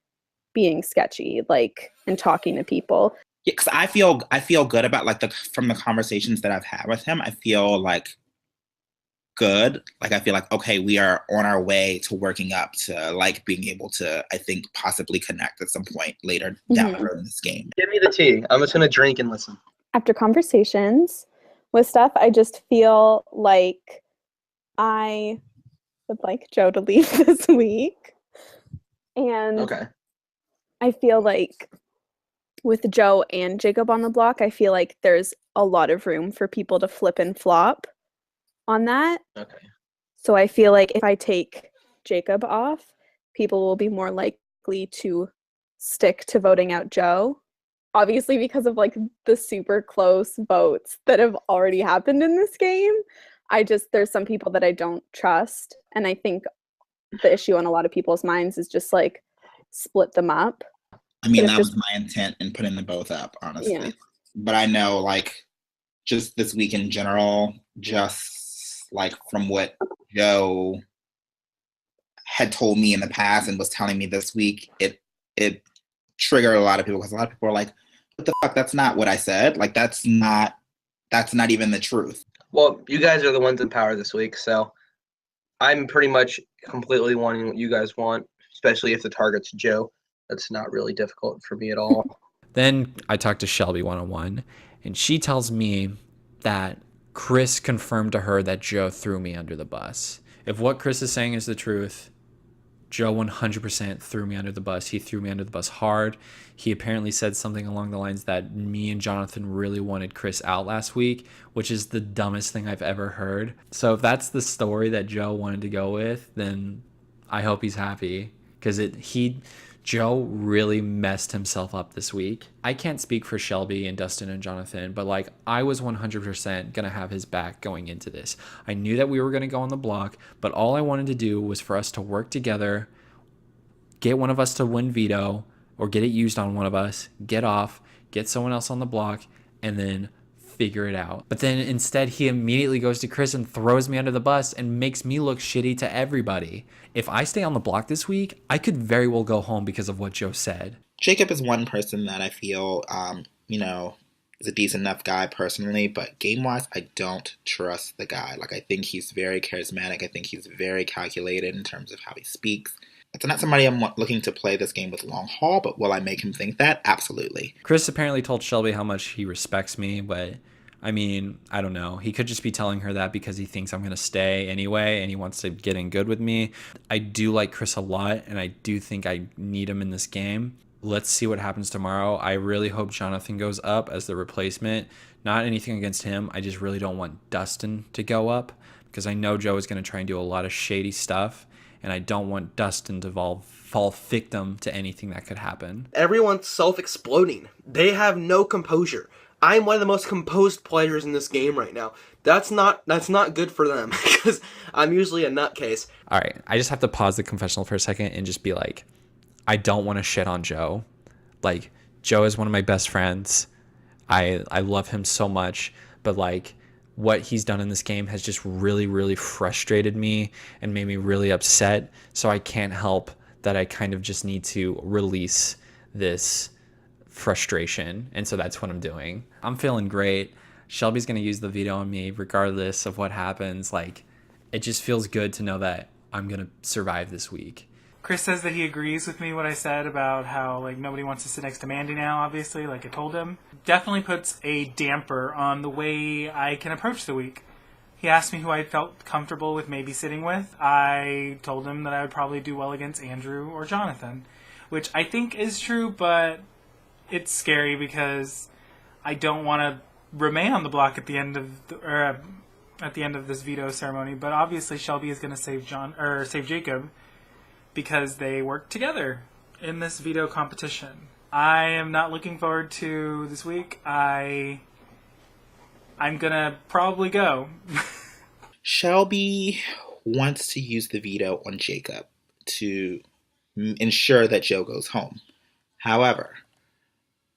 being sketchy, like, and talking to people. Yeah, because I feel good about like from the conversations that I've had with him. I feel like good. Like I feel like okay, we are on our way to working up to like being able to, I think, possibly connect at some point later down the road in this game. Give me the tea. I'm just gonna drink and listen. After conversations with stuff, I just feel like I would like Joe to leave this week. And Okay. I feel like with Joe and Jacob on the block, I feel like there's a lot of room for people to flip and flop on that. Okay. So I feel like if I take Jacob off, people will be more likely to stick to voting out Joe. Obviously, because of like the super close votes that have already happened in this game. There's some people that I don't trust. And I think the issue on a lot of people's minds is just like split them up. I mean, that was my intent in putting them both up, honestly. Yeah. But I know, like, just this week in general, just like from what Joe had told me in the past and was telling me this week, it triggered a lot of people because a lot of people are like, "What the fuck? That's not what I said. Like, that's not even the truth." Well, you guys are the ones in power this week, so I'm pretty much completely wanting what you guys want, especially if the target's Joe. That's not really difficult for me at all. Then I talked to Shelby one-on-one, and she tells me that Chris confirmed to her that Joe threw me under the bus. If what Chris is saying is the truth, Joe 100% threw me under the bus. He threw me under the bus hard. He apparently said something along the lines that me and Jonathan really wanted Chris out last week, which is the dumbest thing I've ever heard. So if that's the story that Joe wanted to go with, then I hope he's happy, because Joe really messed himself up this week. I can't speak for Shelby and Dustin and Jonathan, but like I was 100% going to have his back going into this. I knew that we were going to go on the block, but all I wanted to do was for us to work together, get one of us to win veto or get it used on one of us, get off, get someone else on the block, and then figure it out. But then instead he immediately goes to Chris and throws me under the bus and makes me look shitty to everybody. If I stay on the block this week, I could very well go home because of what Joe said. Jacob is one person that I feel, is a decent enough guy personally, but game-wise, I don't trust the guy. Like, I think he's very charismatic. I think he's very calculated in terms of how he speaks. It's not somebody I'm looking to play this game with long haul, but will I make him think that? Absolutely. Chris apparently told Shelby how much he respects me, but I mean, I don't know. He could just be telling her that because he thinks I'm going to stay anyway and he wants to get in good with me. I do like Chris a lot, and I do think I need him in this game. Let's see what happens tomorrow. I really hope Jonathan goes up as the replacement. Not anything against him. I just really don't want Dustin to go up because I know Joe is going to try and do a lot of shady stuff, and I don't want Dustin to fall victim to anything that could happen. Everyone's self-exploding. They have no composure. I'm one of the most composed players in this game right now. That's not good for them because I'm usually a nutcase. All right, I just have to pause the confessional for a second and just be like, I don't want to shit on Joe. Like, Joe is one of my best friends. I love him so much, but like what he's done in this game has just really, really frustrated me and made me really upset. So I can't help that I kind of just need to release this frustration, and so that's what I'm doing. I'm feeling great. Shelby's gonna use the veto on me regardless of what happens. Like, it just feels good to know that I'm gonna survive this week. Chris says that he agrees with me what I said about how like nobody wants to sit next to Mandy now, obviously, like I told him. Definitely puts a damper on the way I can approach the week. He asked me who I felt comfortable with maybe sitting with. I told him that I would probably do well against Andrew or Jonathan, which I think is true, but it's scary because I don't want to remain on the block at the end of this veto ceremony. But obviously, Shelby is going to save Jacob because they work together in this veto competition. I am not looking forward to this week. I'm gonna probably go. Shelby wants to use the veto on Jacob to ensure that Joe goes home. However,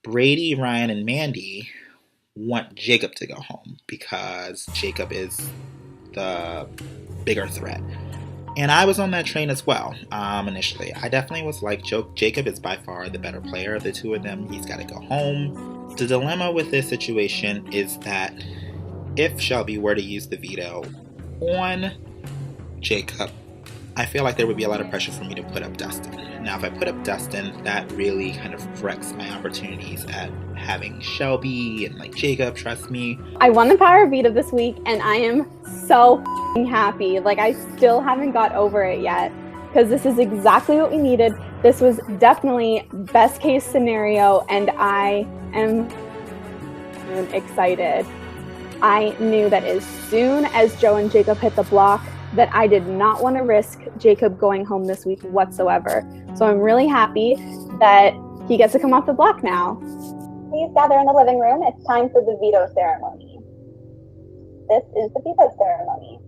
Brady, Ryan, and Mandy want Jacob to go home because Jacob is the bigger threat. And I was on that train as well, initially. I definitely was like, Jacob is by far the better player of the two of them. He's got to go home. The dilemma with this situation is that if Shelby were to use the veto on Jacob, I feel like there would be a lot of pressure for me to put up Dustin. Now, if I put up Dustin, that really kind of wrecks my opportunities at having Shelby and like Jacob trust me. I won the power veto this week, and I am so happy. Like, I still haven't got over it yet because this is exactly what we needed. This was definitely best case scenario, and I am excited. I knew that as soon as Joe and Jacob hit the block, that I did not want to risk Jacob going home this week whatsoever. So I'm really happy that he gets to come off the block now. Please gather in the living room. It's time for the veto ceremony. This is the veto ceremony.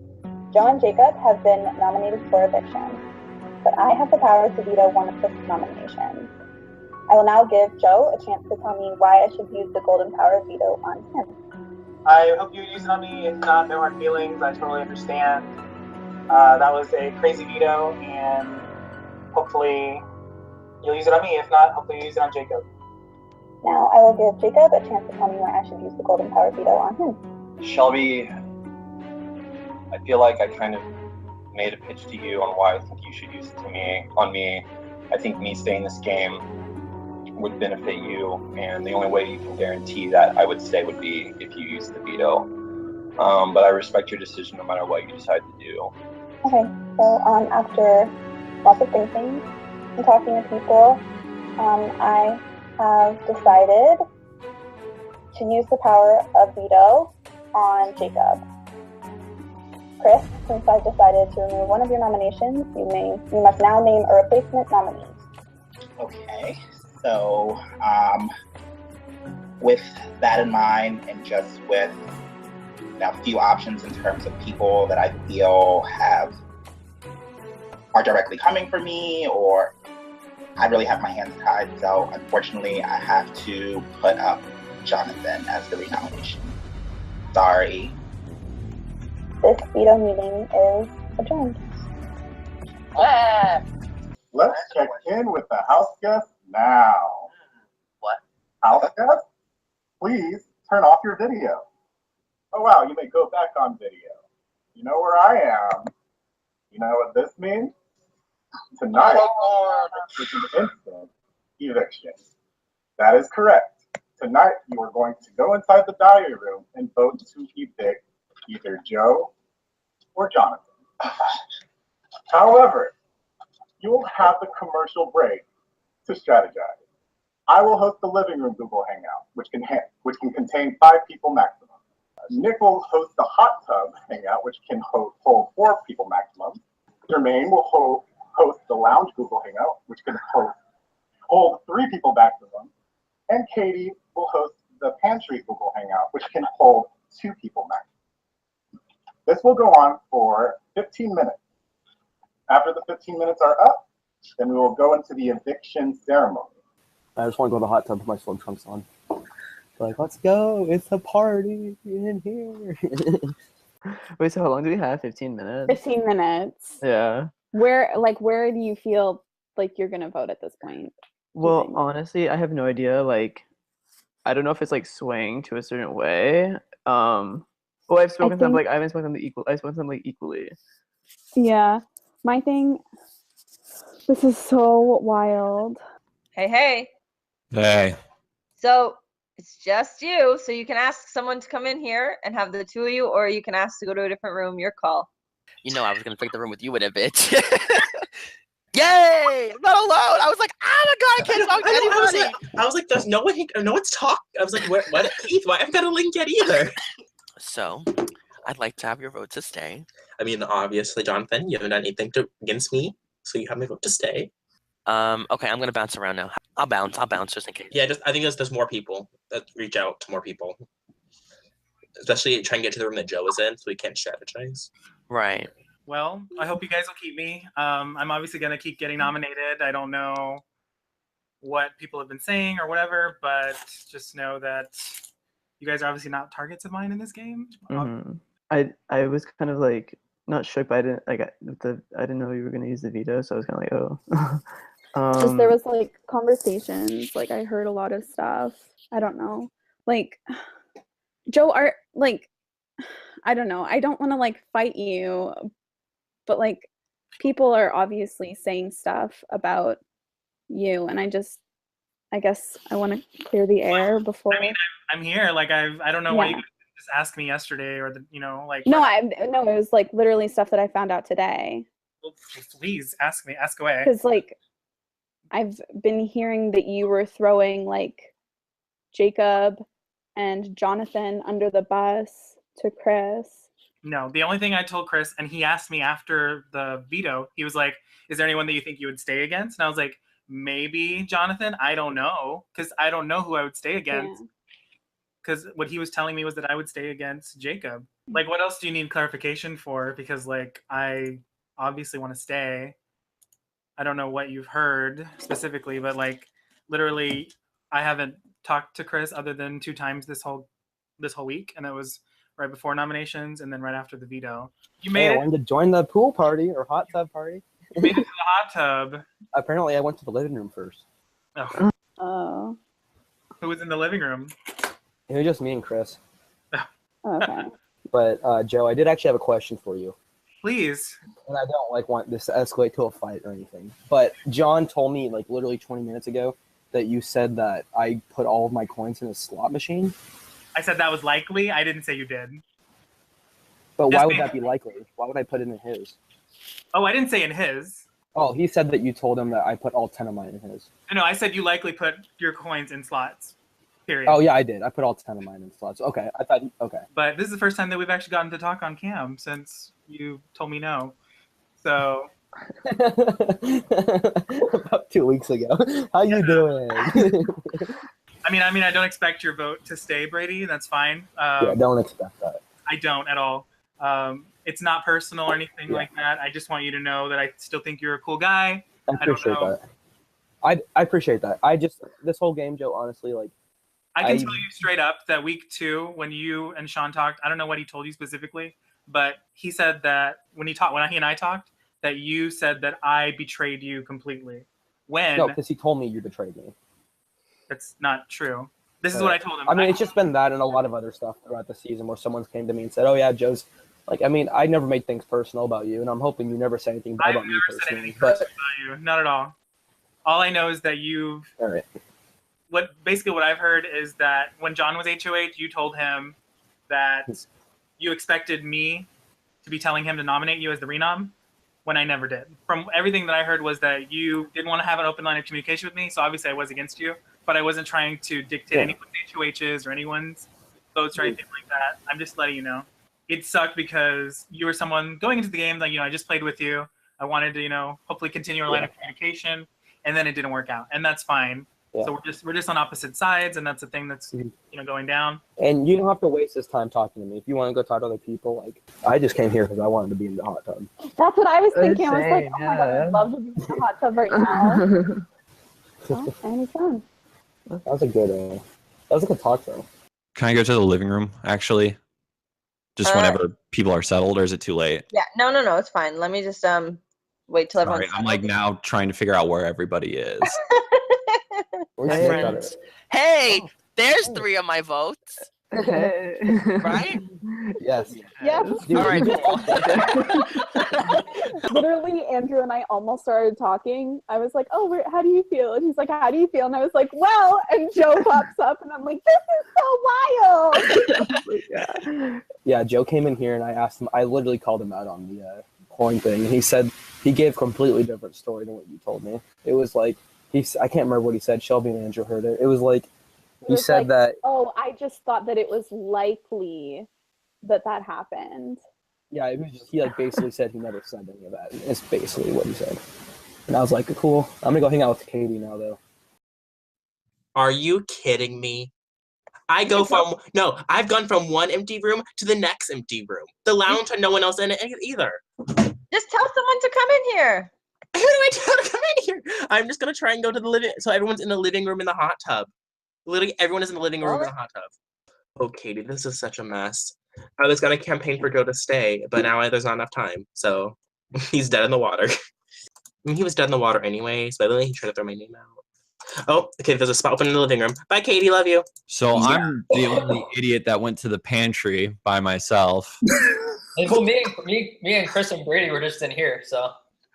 Joe and Jacob have been nominated for eviction, but I have the power to veto one of Chris's nominations. I will now give Joe a chance to tell me why I should use the golden power veto on him. I hope you use it on me. If not, no hard feelings. I totally understand. That was a crazy veto, and hopefully you'll use it on me. If not, hopefully you'll use it on Jacob. Now I will give Jacob a chance to tell me why I should use the golden power veto on him. Shelby, I feel like I kind of made a pitch to you on why I think you should use it on me. I think me staying this game would benefit you, and the only way you can guarantee that I would stay would be if you use the veto. But I respect your decision no matter what you decide to do. Okay, so after lots of thinking and talking to people, I have decided to use the power of veto on Jacob. Chris, since I've decided to remove one of your nominations, you must now name a replacement nominee. Okay, so with that in mind, and just with a few options in terms of people that I feel are directly coming for me, or I really have my hands tied. So unfortunately, I have to put up Jonathan as the renomination. Sorry. This veto meeting is adjourned. Let's check in with the house guest now. What? House guest, please turn off your video. Oh wow, you may go back on video. You know where I am. You know what this means? Tonight is an instant eviction. That is correct. Tonight you are going to go inside the diary room and vote to evict either Joe or Jonathan. However, you will have the commercial break to strategize. I will host the living room Google Hangout, which can contain 5 people maximum. Nick will host the hot tub hangout, which can hold 4 people maximum. Jermaine will host the lounge Google Hangout, which can hold 3 people maximum. And Katie will host the pantry Google Hangout, which can hold 2 people maximum. This will go on for 15 minutes. After the 15 minutes are up, then we will go into the eviction ceremony. I just want to go to the hot tub with my swim trunks on. Like, let's go. It's a party in here. Wait, so how long do we have? 15 minutes? 15 minutes. Yeah. Where do you feel like you're going to vote at this point? Well, honestly, I have no idea. Like, I don't know if it's like swaying to a certain way. Well, I've spoken to them like I haven't spoken to them I've spoken to them like equally. Yeah. My thing, this is so wild. Hey. Hey. So it's just you. So you can ask someone to come in here and have the 2 of you, or you can ask to go to a different room. Your call. You know I was going to take the room with you in a bit. Yay! I'm not alone. I was like, oh my god, I can't talk to anybody. I was like, there's no one. No one's talk. I was like, what? Keith, why haven't got a link yet either? So, I'd like to have your vote to stay. I mean, obviously, Jonathan, you haven't done anything against me, so you have my vote to stay. Okay, I'm gonna bounce around now. I'll bounce just in case. Yeah, I think there's more people that reach out to more people, especially trying to get to the room that Joe is in, so we can't strategize. Right. Well, I hope you guys will keep me. I'm obviously gonna keep getting nominated. I don't know what people have been saying or whatever, but just know that you guys are obviously not targets of mine in this game. I was kind of like not shook, but I didn't know you were gonna use the veto, so I was kind of like, oh. Just there was like conversations, like I heard a lot of stuff. I don't know, like Joe, I don't know. I don't want to like fight you, but like people are obviously saying stuff about you, and I guess I want to clear the air before. I mean, I'm here. Like I don't know why you just asked me yesterday or like. No, it was like literally stuff that I found out today. Well, please ask me. Ask away. Because like I've been hearing that you were throwing like Jacob and Jonathan under the bus to Chris. No, the only thing I told Chris, and he asked me after the veto, he was like, is there anyone that you think you would stay against? And I was like, maybe Jonathan. I don't know, because I don't know who I would stay against. Because what he was telling me was that I would stay against Jacob. Like, what else do you need clarification for? Because like I obviously want to stay. I don't know what you've heard specifically, but like literally I haven't talked to Chris other than 2 times this whole week, and it was right before nominations and then right after the veto. You made I wanted to join the pool party or hot tub party. You made it to the hot tub. Apparently I went to the living room first. Oh. Who was in the living room? It was just me and Chris. Okay. But Joe, I did actually have a question for you. Please. And I don't want this to escalate to a fight or anything. But John told me like literally 20 minutes ago that you said that I put all of my coins in a slot machine. I said that was likely. I didn't say you did. But why would that be likely? Why would I put it in his? Oh, I didn't say in his. Oh, he said that you told him that I put all 10 of mine in his. No, I said you likely put your coins in slots. Period. Oh, yeah, I did. I put all 10 of mine in slots. Okay, I thought, okay. But this is the first time that we've actually gotten to talk on cam since you told me no. So. About 2 weeks ago. How you doing? I mean, I don't expect your vote to stay, Brady. That's fine. Yeah, don't expect that. I don't at all. It's not personal or anything like that. I just want you to know that I still think you're a cool guy. I appreciate that. I appreciate that. This whole game, Joe, honestly, like, I can tell you straight up that week 2, when you and Sean talked, I don't know what he told you specifically, but he said that when he and I talked, that you said that I betrayed you completely. No, because he told me you betrayed me. That's not true. This is what I told him. I mean, it's just been that and a lot of other stuff throughout the season where someone came to me and said, oh, yeah, Joe's, like, I mean, I never made things personal about you, and I'm hoping you never say anything bad about me personally. I've never said anything personal about you. Not at all. All I know is that you've... All right. Basically what I've heard is that when John was HOH, you told him that you expected me to be telling him to nominate you as the renom, when I never did. From everything that I heard was that you didn't want to have an open line of communication with me, so obviously I was against you, but I wasn't trying to dictate anyone's HOHs or anyone's votes or anything like that. I'm just letting you know. It sucked because you were someone going into the game, like, I just played with you. I wanted to, hopefully continue our line of communication, and then it didn't work out, and that's fine. Yeah. So we're just on opposite sides, and that's the thing that's going down. And you don't have to waste this time talking to me. If you want to go talk to other people, like, I just came here because I wanted to be in the hot tub. That's what I was thinking. I was like, oh my god, I'd love to be in the hot tub right now. Oh, anytime. That was a good talk though. Can I go to the living room actually? Just whenever people are settled, or is it too late? Yeah, no, it's fine. Let me just wait till everyone's I'm like now trying to figure out where everybody is. Hey, friends. Hey, there's 3 of my votes. Right? Yes. Yes. All right, cool. Literally, Andrew and I almost started talking. I was like, oh, how do you feel? And he's like, how do you feel? And I was like, well, and Joe pops up and I'm like, this is so wild. Yeah, Joe came in here and I asked him, I literally called him out on the coin thing. And he said he gave a completely different story than what you told me. It was like, I can't remember what he said. Shelby and Andrew heard it. It was like, he said like, that. Oh, I just thought that it was likely that happened. Yeah, it was just, he like basically said he never said any of that. It's basically what he said. And I was like, cool. I'm gonna go hang out with Katie now, though. Are you kidding me? I've gone from one empty room to the next empty room. The lounge had no one else in it either. Just tell someone to come in here. Who do I tell to come in here? I'm just gonna try and go to the living. So everyone's in the living room in the hot tub. Literally, everyone is in the living room in the hot tub. Oh, Katie, this is such a mess. I was gonna campaign for Joe to stay, but now there's not enough time. So he's dead in the water. I mean, he was dead in the water anyways, but then he tried to throw my name out. Oh, okay, there's a spot open in the living room. Bye, Katie, love you. So I'm the only idiot that went to the pantry by myself. Well, me and Chris and Brady were just in here, so.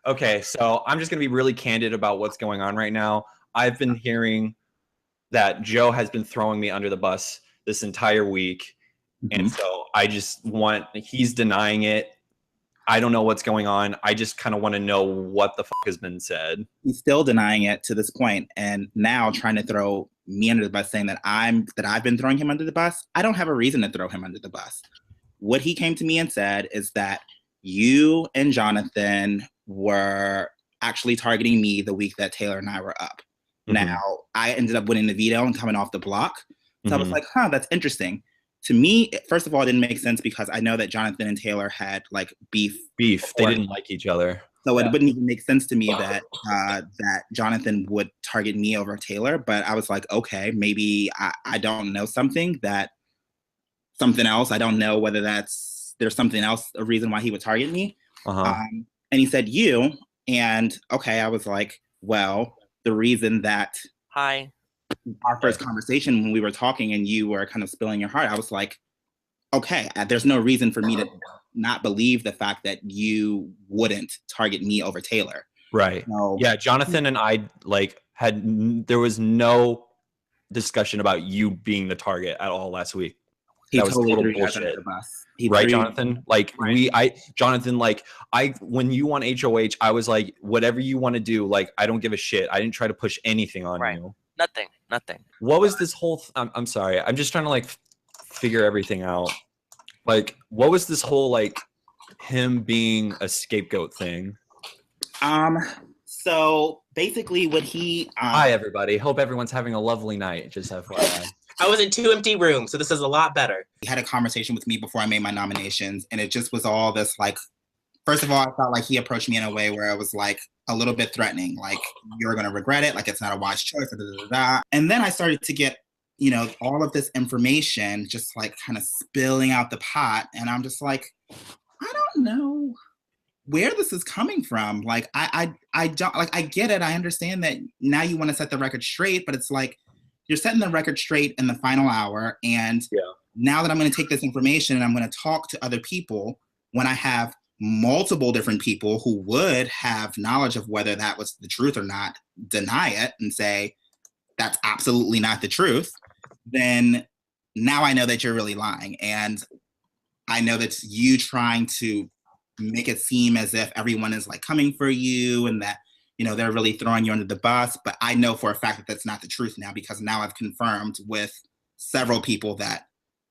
Okay, so I'm just gonna be really candid about what's going on right now. I've been hearing that Joe has been throwing me under the bus this entire week, and so he's denying it. I don't know what's going on. I just kind of want to know what the fuck has been said. He's still denying it to this point, and now trying to throw me under the bus, saying that I've been throwing him under the bus. I don't have a reason to throw him under the bus. What he came to me and said is that you and Jonathan were actually targeting me the week that Taylor and I were up. Now, I ended up winning the veto and coming off the block. So I was like, that's interesting. To me, first of all, it didn't make sense because I know that Jonathan and Taylor had like beef. They didn't like each other. So it wouldn't even make sense to me that that Jonathan would target me over Taylor. But I was like, okay, maybe I don't know something else. I don't know whether there's something else, a reason why he would target me. And he said you, and okay, I was like, well, the reason that our first conversation when we were talking and you were kind of spilling your heart, I was like, okay, there's no reason for me to not believe the fact that you wouldn't target me over Taylor. Right. So, yeah, Jonathan and I there was no discussion about you being the target at all last week. That was total bullshit. Right, Jonathan? Jonathan, when you won HOH, I was like, whatever you want to do, like, I don't give a shit. I didn't try to push anything on you. Nothing. What was this whole, I'm sorry. I'm just trying to figure everything out. Like, what was this whole, him being a scapegoat thing? So basically what he, Hi, everybody. Hope everyone's having a lovely night. Just FYI. I was in 2 empty rooms, so this is a lot better. He had a conversation with me before I made my nominations, and it just was all this, first of all, I felt like he approached me in a way where it was, a little bit threatening, you're going to regret it, it's not a wise choice, And then I started to get, all of this information just, kind of spilling out the pot, and I'm just like, I don't know where this is coming from. I don't, I get it, I understand that now you want to set the record straight, but it's you're setting the record straight in the final hour. And now that I'm going to take this information and I'm going to talk to other people, when I have multiple different people who would have knowledge of whether that was the truth or not, deny it and say, that's absolutely not the truth, then now I know that you're really lying. And I know that's you trying to make it seem as if everyone is coming for you and that, they're really throwing you under the bus. But I know for a fact that that's not the truth now, because now I've confirmed with several people that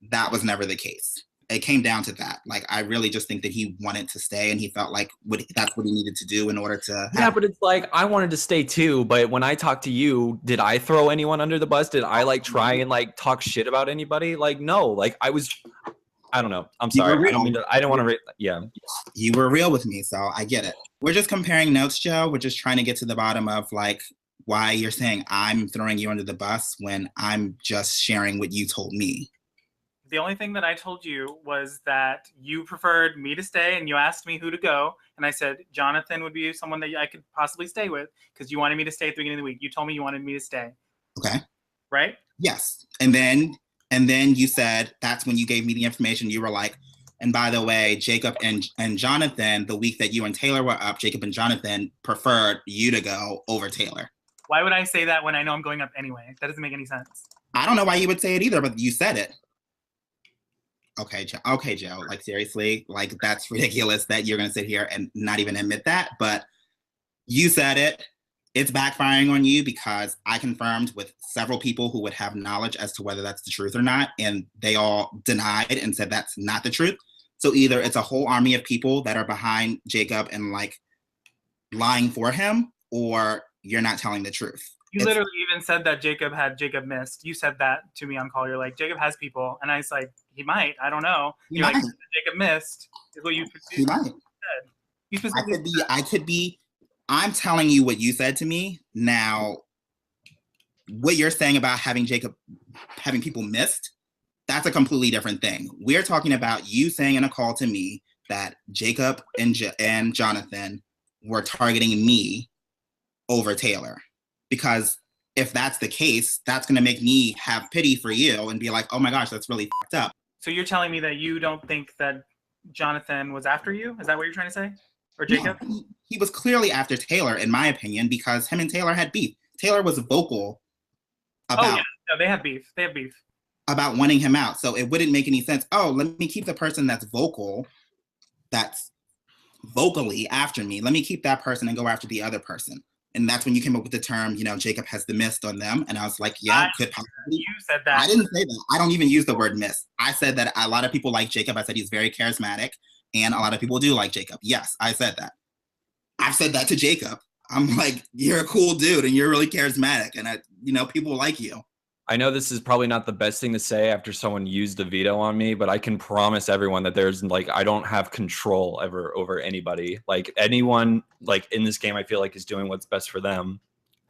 that was never the case. It came down to that. I really just think that he wanted to stay and he felt that's what he needed to do in order to Yeah, but it's I wanted to stay too. But when I talked to you, did I throw anyone under the bus? Did I try and talk shit about anybody? No, I don't know. I'm sorry. I don't want to. Yeah. You were real with me, so I get it. We're just comparing notes, Joe. We're just trying to get to the bottom of why you're saying I'm throwing you under the bus when I'm just sharing what you told me. The only thing that I told you was that you preferred me to stay and you asked me who to go. And I said, Jonathan would be someone that I could possibly stay with because you wanted me to stay at the beginning of the week. You told me you wanted me to stay. Okay. Right? Yes. And then you said, that's when you gave me the information. You were like, and by the way, Jacob and Jonathan, the week that you and Taylor were up, Jacob and Jonathan preferred you to go over Taylor. Why would I say that when I know I'm going up anyway? That doesn't make any sense. I don't know why you would say it either, but you said it. Okay, Joe, seriously, that's ridiculous that you're going to sit here and not even admit that, but you said it. It's backfiring on you because I confirmed with several people who would have knowledge as to whether that's the truth or not, and they all denied and said that's not the truth. So either it's a whole army of people that are behind Jacob and lying for him, or you're not telling the truth. You literally even said that Jacob missed. You said that to me on call. You're like, Jacob has people. And I was like, he might. I don't know. You're like, Jacob missed is what you He might. said. You specifically I could be I'm telling you what you said to me. Now, what you're saying about having people missed, that's a completely different thing. We're talking about you saying in a call to me that Jacob and Jonathan were targeting me over Taylor. Because if that's the case, that's going to make me have pity for you and be like, oh my gosh, that's really fucked up. So you're telling me that you don't think that Jonathan was after you? Is that what you're trying to say? Or Jacob? No, he was clearly after Taylor, in my opinion, because him and Taylor had beef. Taylor was vocal about No, they have beef. They have beef. about wanting him out. So it wouldn't make any sense. Oh, let me keep the person that's vocally after me. Let me keep that person and go after the other person. And that's when you came up with the term, Jacob has the mist on them. And I was like, yeah, could possibly. You said that. I didn't say that. I don't even use the word miss. I said that a lot of people like Jacob. I said he's very charismatic. And a lot of people do like Jacob. Yes, I said that. I've said that to Jacob. I'm like, you're a cool dude and you're really charismatic. And people like you. I know this is probably not the best thing to say after someone used a veto on me, but I can promise everyone that there's I don't have control ever over anybody. Like anyone in this game, I feel like is doing what's best for them.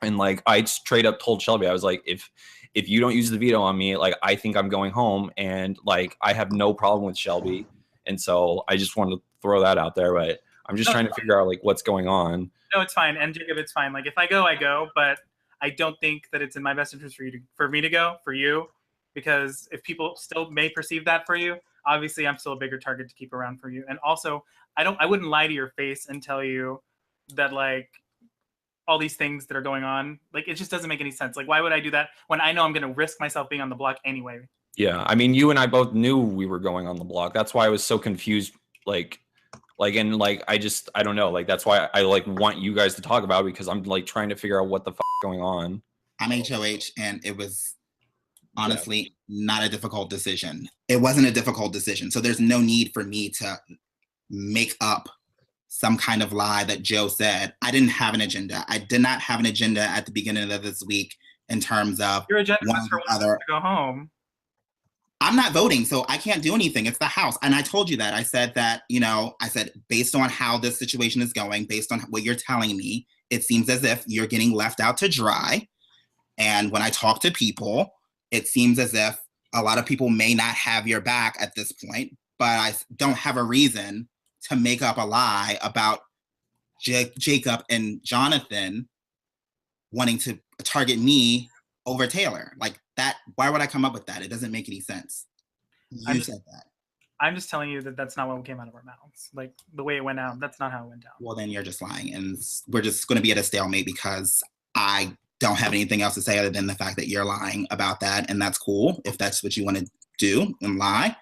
And I straight up told Shelby, I was like, if you don't use the veto on me, I think I'm going home, and I have no problem with Shelby. And so I just wanted to throw that out there, but I'm just trying to figure out what's going on. No, it's fine. And Jacob, it's fine. If I go, I go, but I don't think that it's in my best interest for me to go, for you, because if people still may perceive that for you, obviously I'm still a bigger target to keep around for you. And also, I wouldn't lie to your face and tell you that all these things that are going on, it just doesn't make any sense. Why would I do that when I know I'm going to risk myself being on the block anyway? Yeah, I mean, you and I both knew we were going on the block. That's why I was so confused. I don't know. That's why I want you guys to talk about it, because I'm trying to figure out what the fuck is going on. I'm HOH, and it was honestly not a difficult decision. It wasn't a difficult decision. So there's no need for me to make up some kind of lie that Joe said. I didn't have an agenda. I did not have an agenda at the beginning of this week in terms of your agenda was for one to go home. I'm not voting, so I can't do anything. It's the House. And I told you that. I said that, I said, based on how this situation is going, based on what you're telling me, it seems as if you're getting left out to dry. And when I talk to people, it seems as if a lot of people may not have your back at this point, but I don't have a reason to make up a lie about Jacob and Jonathan wanting to target me over Taylor. That, why would I come up with that? It doesn't make any sense. You said that. I'm just telling you that that's not what came out of our mouths. The way it went out, that's not how it went down. Well, then you're just lying, and we're just going to be at a stalemate because I don't have anything else to say other than the fact that you're lying about that, and that's cool. If that's what you want to do and lie,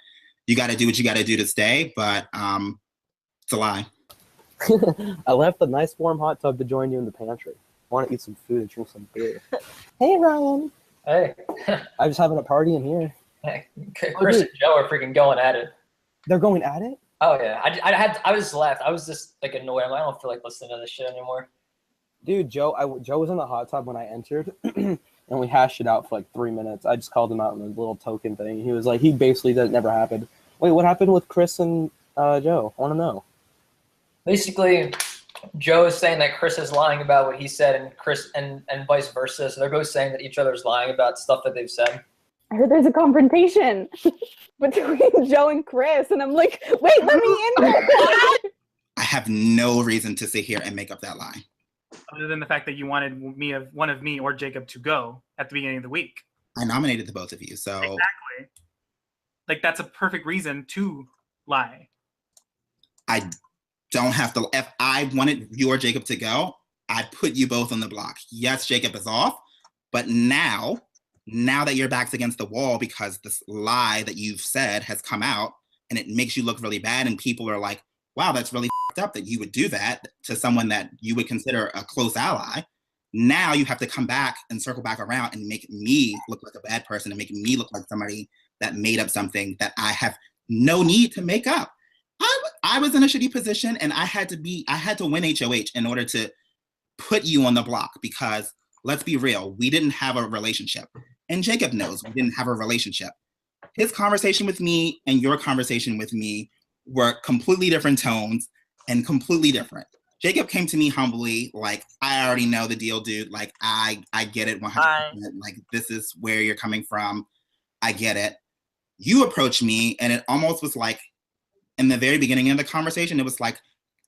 you got to do what you got to do to stay, but it's a lie. I left a nice warm hot tub to join you in the pantry. I want to eat some food and drink some beer. Hey, Ryan. Hey. I'm just having a party in here. Hey, Chris and Joe are freaking going at it. They're going at it? Oh yeah, I was left. I was just annoyed. I don't feel like listening to this shit anymore. Dude, Joe was in the hot tub when I entered, and we hashed it out for 3 minutes. I just called him out in a little token thing. He was he basically said it never happened. Wait, what happened with Chris and Joe? I want to know. Basically, Joe is saying that Chris is lying about what he said, and Chris and vice versa. So they're both saying that each other is lying about stuff that they've said. I heard there's a confrontation between Joe and Chris, and I'm like, wait, let me in there. I have no reason to sit here and make up that lie. Other than the fact that you wanted one of me or Jacob to go at the beginning of the week. I nominated the both of you, so exactly. That's a perfect reason to lie. I don't have to. If I wanted you or Jacob to go, I'd put you both on the block. Yes, Jacob is off, but now that your back's against the wall because this lie that you've said has come out and it makes you look really bad, and people are like, wow, that's really fucked up that you would do that to someone that you would consider a close ally. Now you have to come back and circle back around and make me look like a bad person and make me look like somebody that made up something that I have no need to make up. I was in a shitty position, and I had to win HOH in order to put you on the block, because let's be real, we didn't have a relationship. And Jacob knows we didn't have a relationship. His conversation with me and your conversation with me were completely different tones and completely different. Jacob came to me humbly, like, I already know the deal, dude. Like, I get it 100%. Like, this is where you're coming from. I get it. You approached me, and it almost was like, in the very beginning of the conversation, it was like,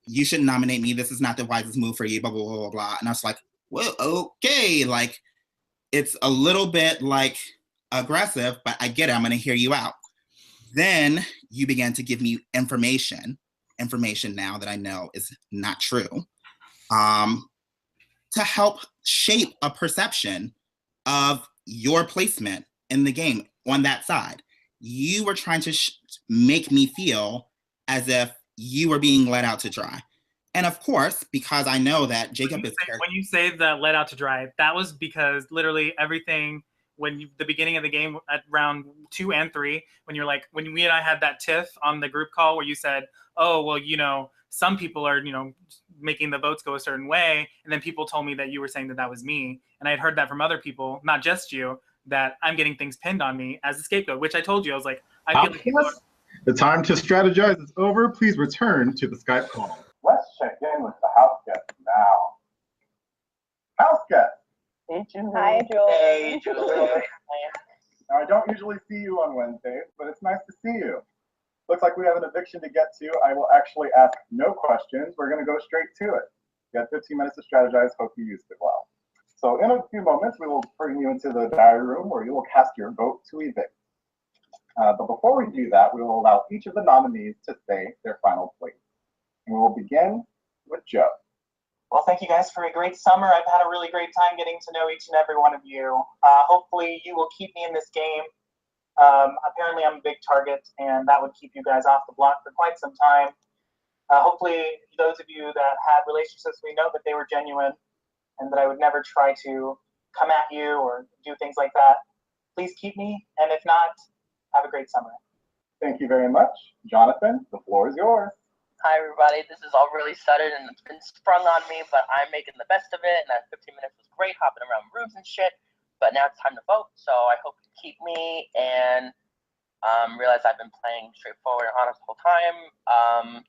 you shouldn't nominate me. This is not the wisest move for you, blah, blah, blah, blah, blah. And I was like, well, okay. Like, it's a little bit, like, aggressive, but I get it. I'm going to hear you out. Then you began to give me information now that I know is not true, to help shape a perception of your placement in the game on that side. You were trying to make me feel as if you were being let out to dry. And of course, because I know that Jacob is... When you say that let out to dry, that was because literally everything, the beginning of the game at round 2 and 3, when we and I had that tiff on the group call where you said, oh, well, some people are, making the votes go a certain way. And then people told me that you were saying that was me. And I had heard that from other people, not just you, that I'm getting things pinned on me as a scapegoat, which I told you, I was like, I feel like... The time to strategize is over. Please return to the Skype call. Let's check in with the house guest now. House guest. Hey, Julie. Hi, Julie. Hey, Julie. Now, I don't usually see you on Wednesdays, but it's nice to see you. Looks like we have an eviction to get to. I will actually ask no questions. We're going to go straight to it. You got 15 minutes to strategize. Hope you used it well. So in a few moments, we will bring you into the diary room where you will cast your vote to evict. But before we do that, we will allow each of the nominees to say their final place. And we will begin with Joe. Well, thank you guys for a great summer. I've had a really great time getting to know each and every one of you. Hopefully you will keep me in this game. Apparently I'm a big target, and that would keep you guys off the block for quite some time. Hopefully those of you that had relationships, we know that they were genuine and that I would never try to come at you or do things like that. Please keep me, and if not, have a great summer. Thank you very much. Jonathan, the floor is yours. Hi, everybody. This is all really sudden, and it's been sprung on me, but I'm making the best of it, and that 15 minutes was great, hopping around rooms and shit, but now it's time to vote, so I hope you keep me, and realize I've been playing straightforward and honest the whole time.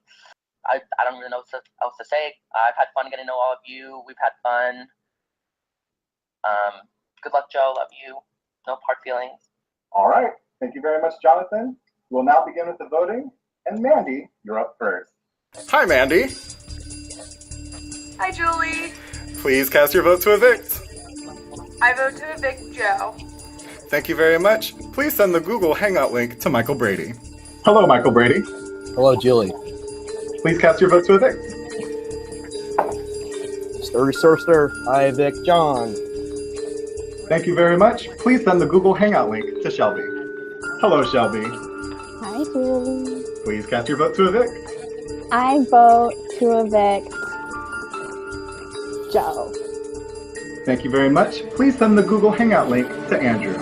I don't really know what else to say. I've had fun getting to know all of you. We've had fun. Good luck, Joe. Love you. No hard feelings. All right. Thank you very much, Jonathan. We'll now begin with the voting. And Mandy, you're up first. Hi, Mandy. Hi, Julie. Please cast your vote to evict. I vote to evict Joe. Thank you very much. Please send the Google Hangout link to Michael Brady. Hello, Michael Brady. Hello, Julie. Please cast your vote to evict. Stir. I evict John. Thank you very much. Please send the Google Hangout link to Shelby. Hello, Shelby. Hi, Julie. Please cast your vote to evict. I vote to evict Joe. Thank you very much. Please send the Google Hangout link to Andrew.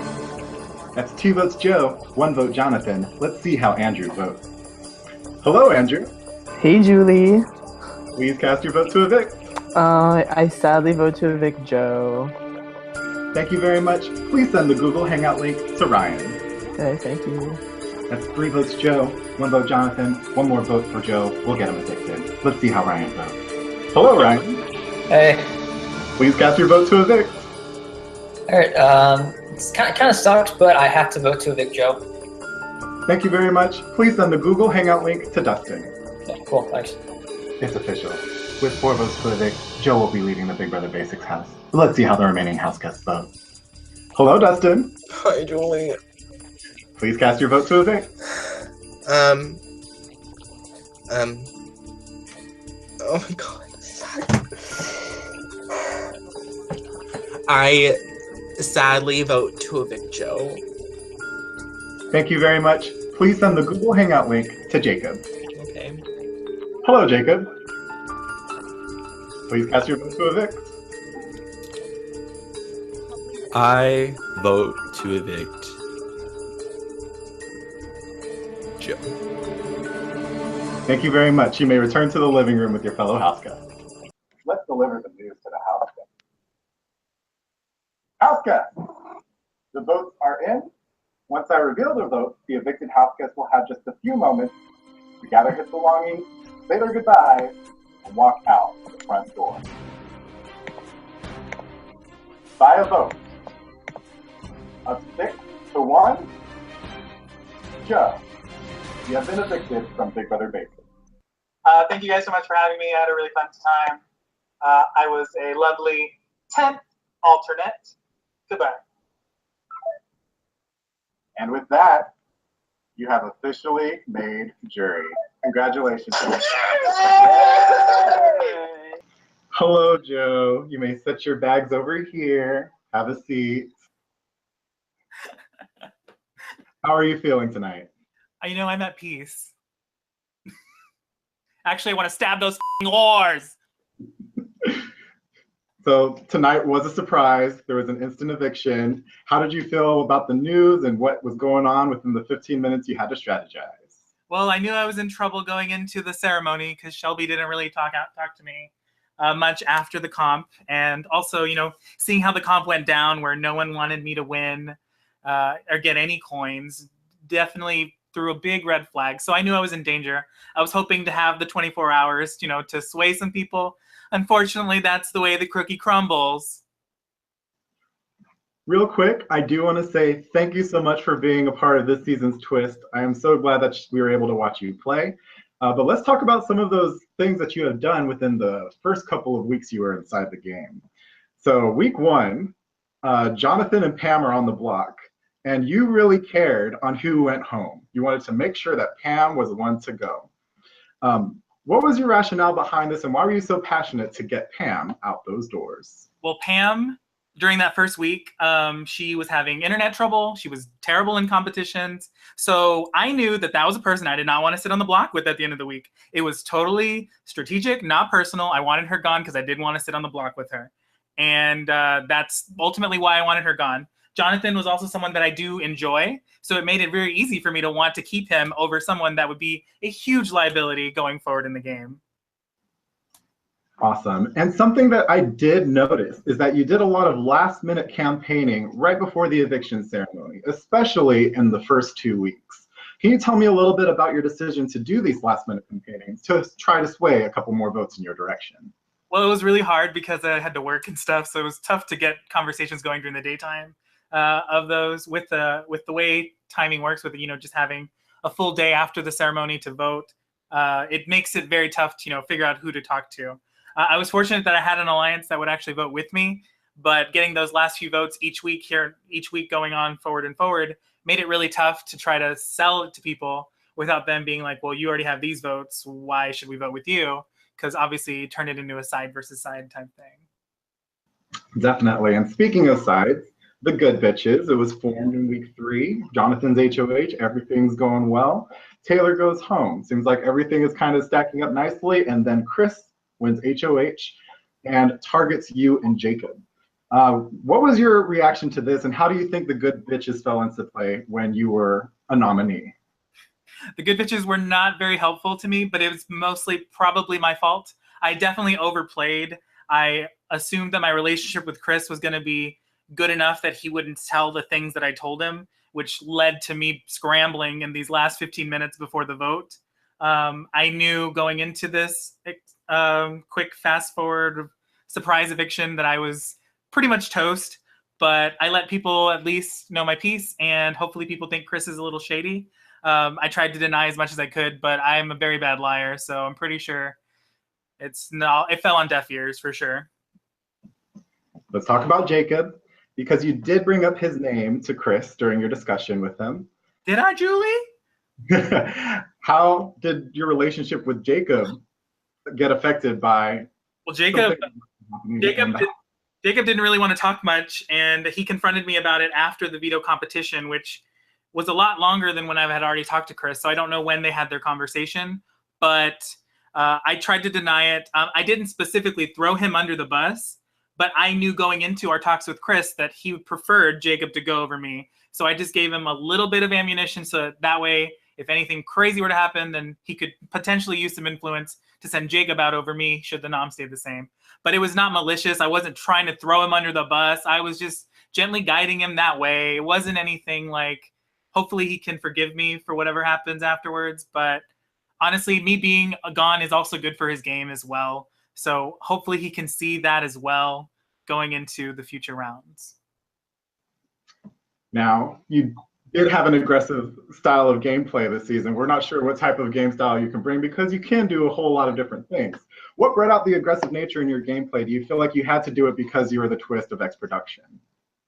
That's 2 votes Joe, 1 vote Jonathan. Let's see how Andrew votes. Hello, Andrew. Hey, Julie. Please cast your vote to evict. I sadly vote to evict Joe. Thank you very much. Please send the Google Hangout link to Ryan. Okay, thank you. That's 3 votes Joe, 1 vote Jonathan, 1 more vote for Joe. We'll get him evicted. Let's see how Ryan votes. Hello, Ryan. Hey. Please cast your vote to evict. All right. It's kind of sucks, but I have to vote to evict Joe. Thank you very much. Please send the Google Hangout link to Dustin. Okay, cool. Thanks. It's official. With 4 votes to evict, Joe will be leaving the Big Brother Basics house. Let's see how the remaining house guests vote. Hello, Dustin. Hi, Julie. Please cast your vote to evict. Oh my god. I sadly vote to evict Joe. Thank you very much. Please send the Google Hangout link to Jacob. Okay. Hello, Jacob. Please cast your vote to evict. I vote to evict Joe. Thank you very much. You may return to the living room with your fellow house guests. Let's deliver the news to the house guests. House guests! The votes are in. Once I reveal the votes, the evicted house guests will have just a few moments to gather his belongings, say their goodbyes, and walk out the front door. By a vote of 6-1, Joe, you have been evicted from Big Brother Basics. Thank you guys so much for having me. I had a really fun time. I was a lovely 10th alternate. Goodbye. And with that, you have officially made jury. Congratulations. Hello, Joe. You may set your bags over here. Have a seat. How are you feeling tonight? I'm at peace. Actually, I want to stab those whores. So tonight was a surprise. There was an instant eviction. How did you feel about the news and what was going on within the 15 minutes you had to strategize? Well, I knew I was in trouble going into the ceremony because Shelby didn't really talk to me much after the comp. And also, seeing how the comp went down where no one wanted me to win or get any coins definitely threw a big red flag. So I knew I was in danger. I was hoping to have the 24 hours, to sway some people. Unfortunately, that's the way the cookie crumbles. Real quick, I do want to say thank you so much for being a part of this season's twist. I am so glad that we were able to watch you play. But let's talk about some of those things that you have done within the first couple of weeks you were inside the game. So week 1, Jonathan and Pam are on the block, and you really cared on who went home. You wanted to make sure that Pam was the one to go. What was your rationale behind this, and why were you so passionate to get Pam out those doors? Well, Pam, during that first week, she was having internet trouble. She was terrible in competitions. So I knew that was a person I did not want to sit on the block with at the end of the week. It was totally strategic, not personal. I wanted her gone because I didn't want to sit on the block with her. And that's ultimately why I wanted her gone. Jonathan was also someone that I do enjoy, so it made it very easy for me to want to keep him over someone that would be a huge liability going forward in the game. Awesome. And something that I did notice is that you did a lot of last-minute campaigning right before the eviction ceremony, especially in the first 2 weeks. Can you tell me a little bit about your decision to do these last-minute campaigning to try to sway a couple more votes in your direction? Well, it was really hard because I had to work and stuff, so it was tough to get conversations going during the daytime. Of those with the way timing works with just having a full day after the ceremony to vote, it makes it very tough to figure out who to talk to. I was fortunate that I had an alliance that would actually vote with me, but getting those last few votes each week going on forward and forward made it really tough to try to sell it to people without them being like, well, you already have these votes, why should we vote with you? Because obviously you turn it into a side versus side type thing. Definitely. And speaking of sides, the Good Bitches, it was formed in week 3. Jonathan's HOH, everything's going well. Taylor goes home. Seems like everything is kind of stacking up nicely. And then Chris wins HOH and targets you and Jacob. What was your reaction to this, and how do you think the Good Bitches fell into play when you were a nominee? The Good Bitches were not very helpful to me, but it was mostly probably my fault. I definitely overplayed. I assumed that my relationship with Chris was going to be good enough that he wouldn't tell the things that I told him, which led to me scrambling in these last 15 minutes before the vote. I knew going into this quick fast forward surprise eviction that I was pretty much toast, but I let people at least know my piece, and hopefully people think Chris is a little shady. I tried to deny as much as I could, but I'm a very bad liar, so I'm pretty sure it fell on deaf ears for sure. Let's talk about Jacob, because you did bring up his name to Chris during your discussion with him. Did I, Julie? How did your relationship with Jacob get affected by? Well, Jacob didn't really want to talk much, and he confronted me about it after the veto competition, which was a lot longer than when I had already talked to Chris. So I don't know when they had their conversation, but I tried to deny it. I didn't specifically throw him under the bus, but I knew going into our talks with Chris that he preferred Jacob to go over me. So I just gave him a little bit of ammunition so that way, if anything crazy were to happen, then he could potentially use some influence to send Jacob out over me should the nom stay the same. But it was not malicious. I wasn't trying to throw him under the bus. I was just gently guiding him that way. It wasn't anything like, hopefully he can forgive me for whatever happens afterwards. But honestly, me being gone is also good for his game as well. So hopefully he can see that as well going into the future rounds. Now, you did have an aggressive style of gameplay this season. We're not sure what type of game style you can bring because you can do a whole lot of different things. What brought out the aggressive nature in your gameplay? Do you feel like you had to do it because you were the twist of X Production?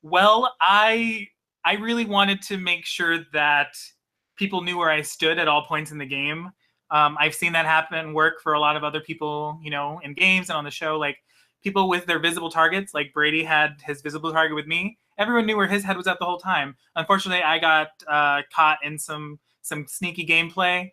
Well, I really wanted to make sure that people knew where I stood at all points in the game. I've seen that happen work for a lot of other people, you know, in games and on the show. Like people with their visible targets, like Brady had his visible target with me. Everyone knew where his head was at the whole time. Unfortunately, I got caught in some sneaky gameplay.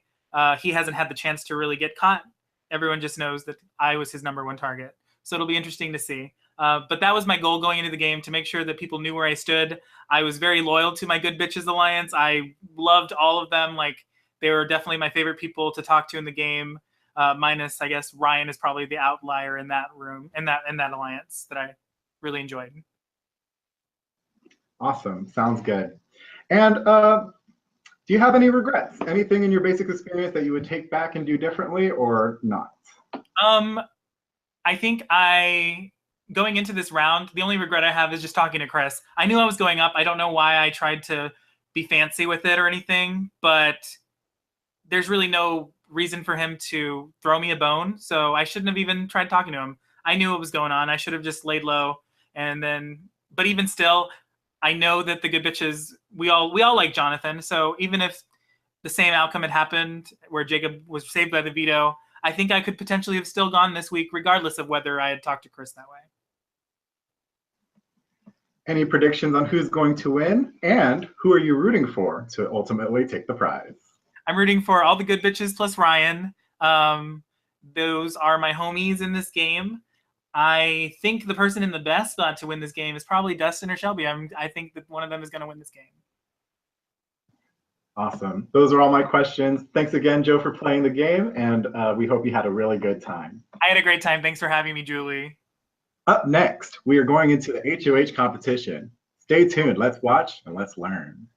He hasn't had the chance to really get caught. Everyone just knows that I was his number one target. So it'll be interesting to see. But that was my goal going into the game, to make sure that people knew where I stood. I was very loyal to my Good Bitches Alliance. I loved all of them. Like, they were definitely my favorite people to talk to in the game. Minus, I guess, Ryan is probably the outlier in that room, in that alliance that I really enjoyed. Awesome. Sounds good. And do you have any regrets? Anything in your basic experience that you would take back and do differently or not? I think going into this round, the only regret I have is just talking to Chris. I knew I was going up. I don't know why I tried to be fancy with it or anything, but there's really no reason for him to throw me a bone. So I shouldn't have even tried talking to him. I knew what was going on. I should have just laid low. And then, but even still, I know that the Good Bitches, we all like Jonathan. So even if the same outcome had happened where Jacob was saved by the veto, I think I could potentially have still gone this week, regardless of whether I had talked to Chris that way. Any predictions on who's going to win? And who are you rooting for to ultimately take the prize? I'm rooting for all the Good Bitches plus Ryan. Those are my homies in this game. I think the person in the best spot to win this game is probably Dustin or Shelby. I think that one of them is going to win this game. Awesome. Those are all my questions. Thanks again, Joe, for playing the game, and we hope you had a really good time. I had a great time. Thanks for having me, Julie. Up next, we are going into the HOH competition. Stay tuned. Let's watch and let's learn.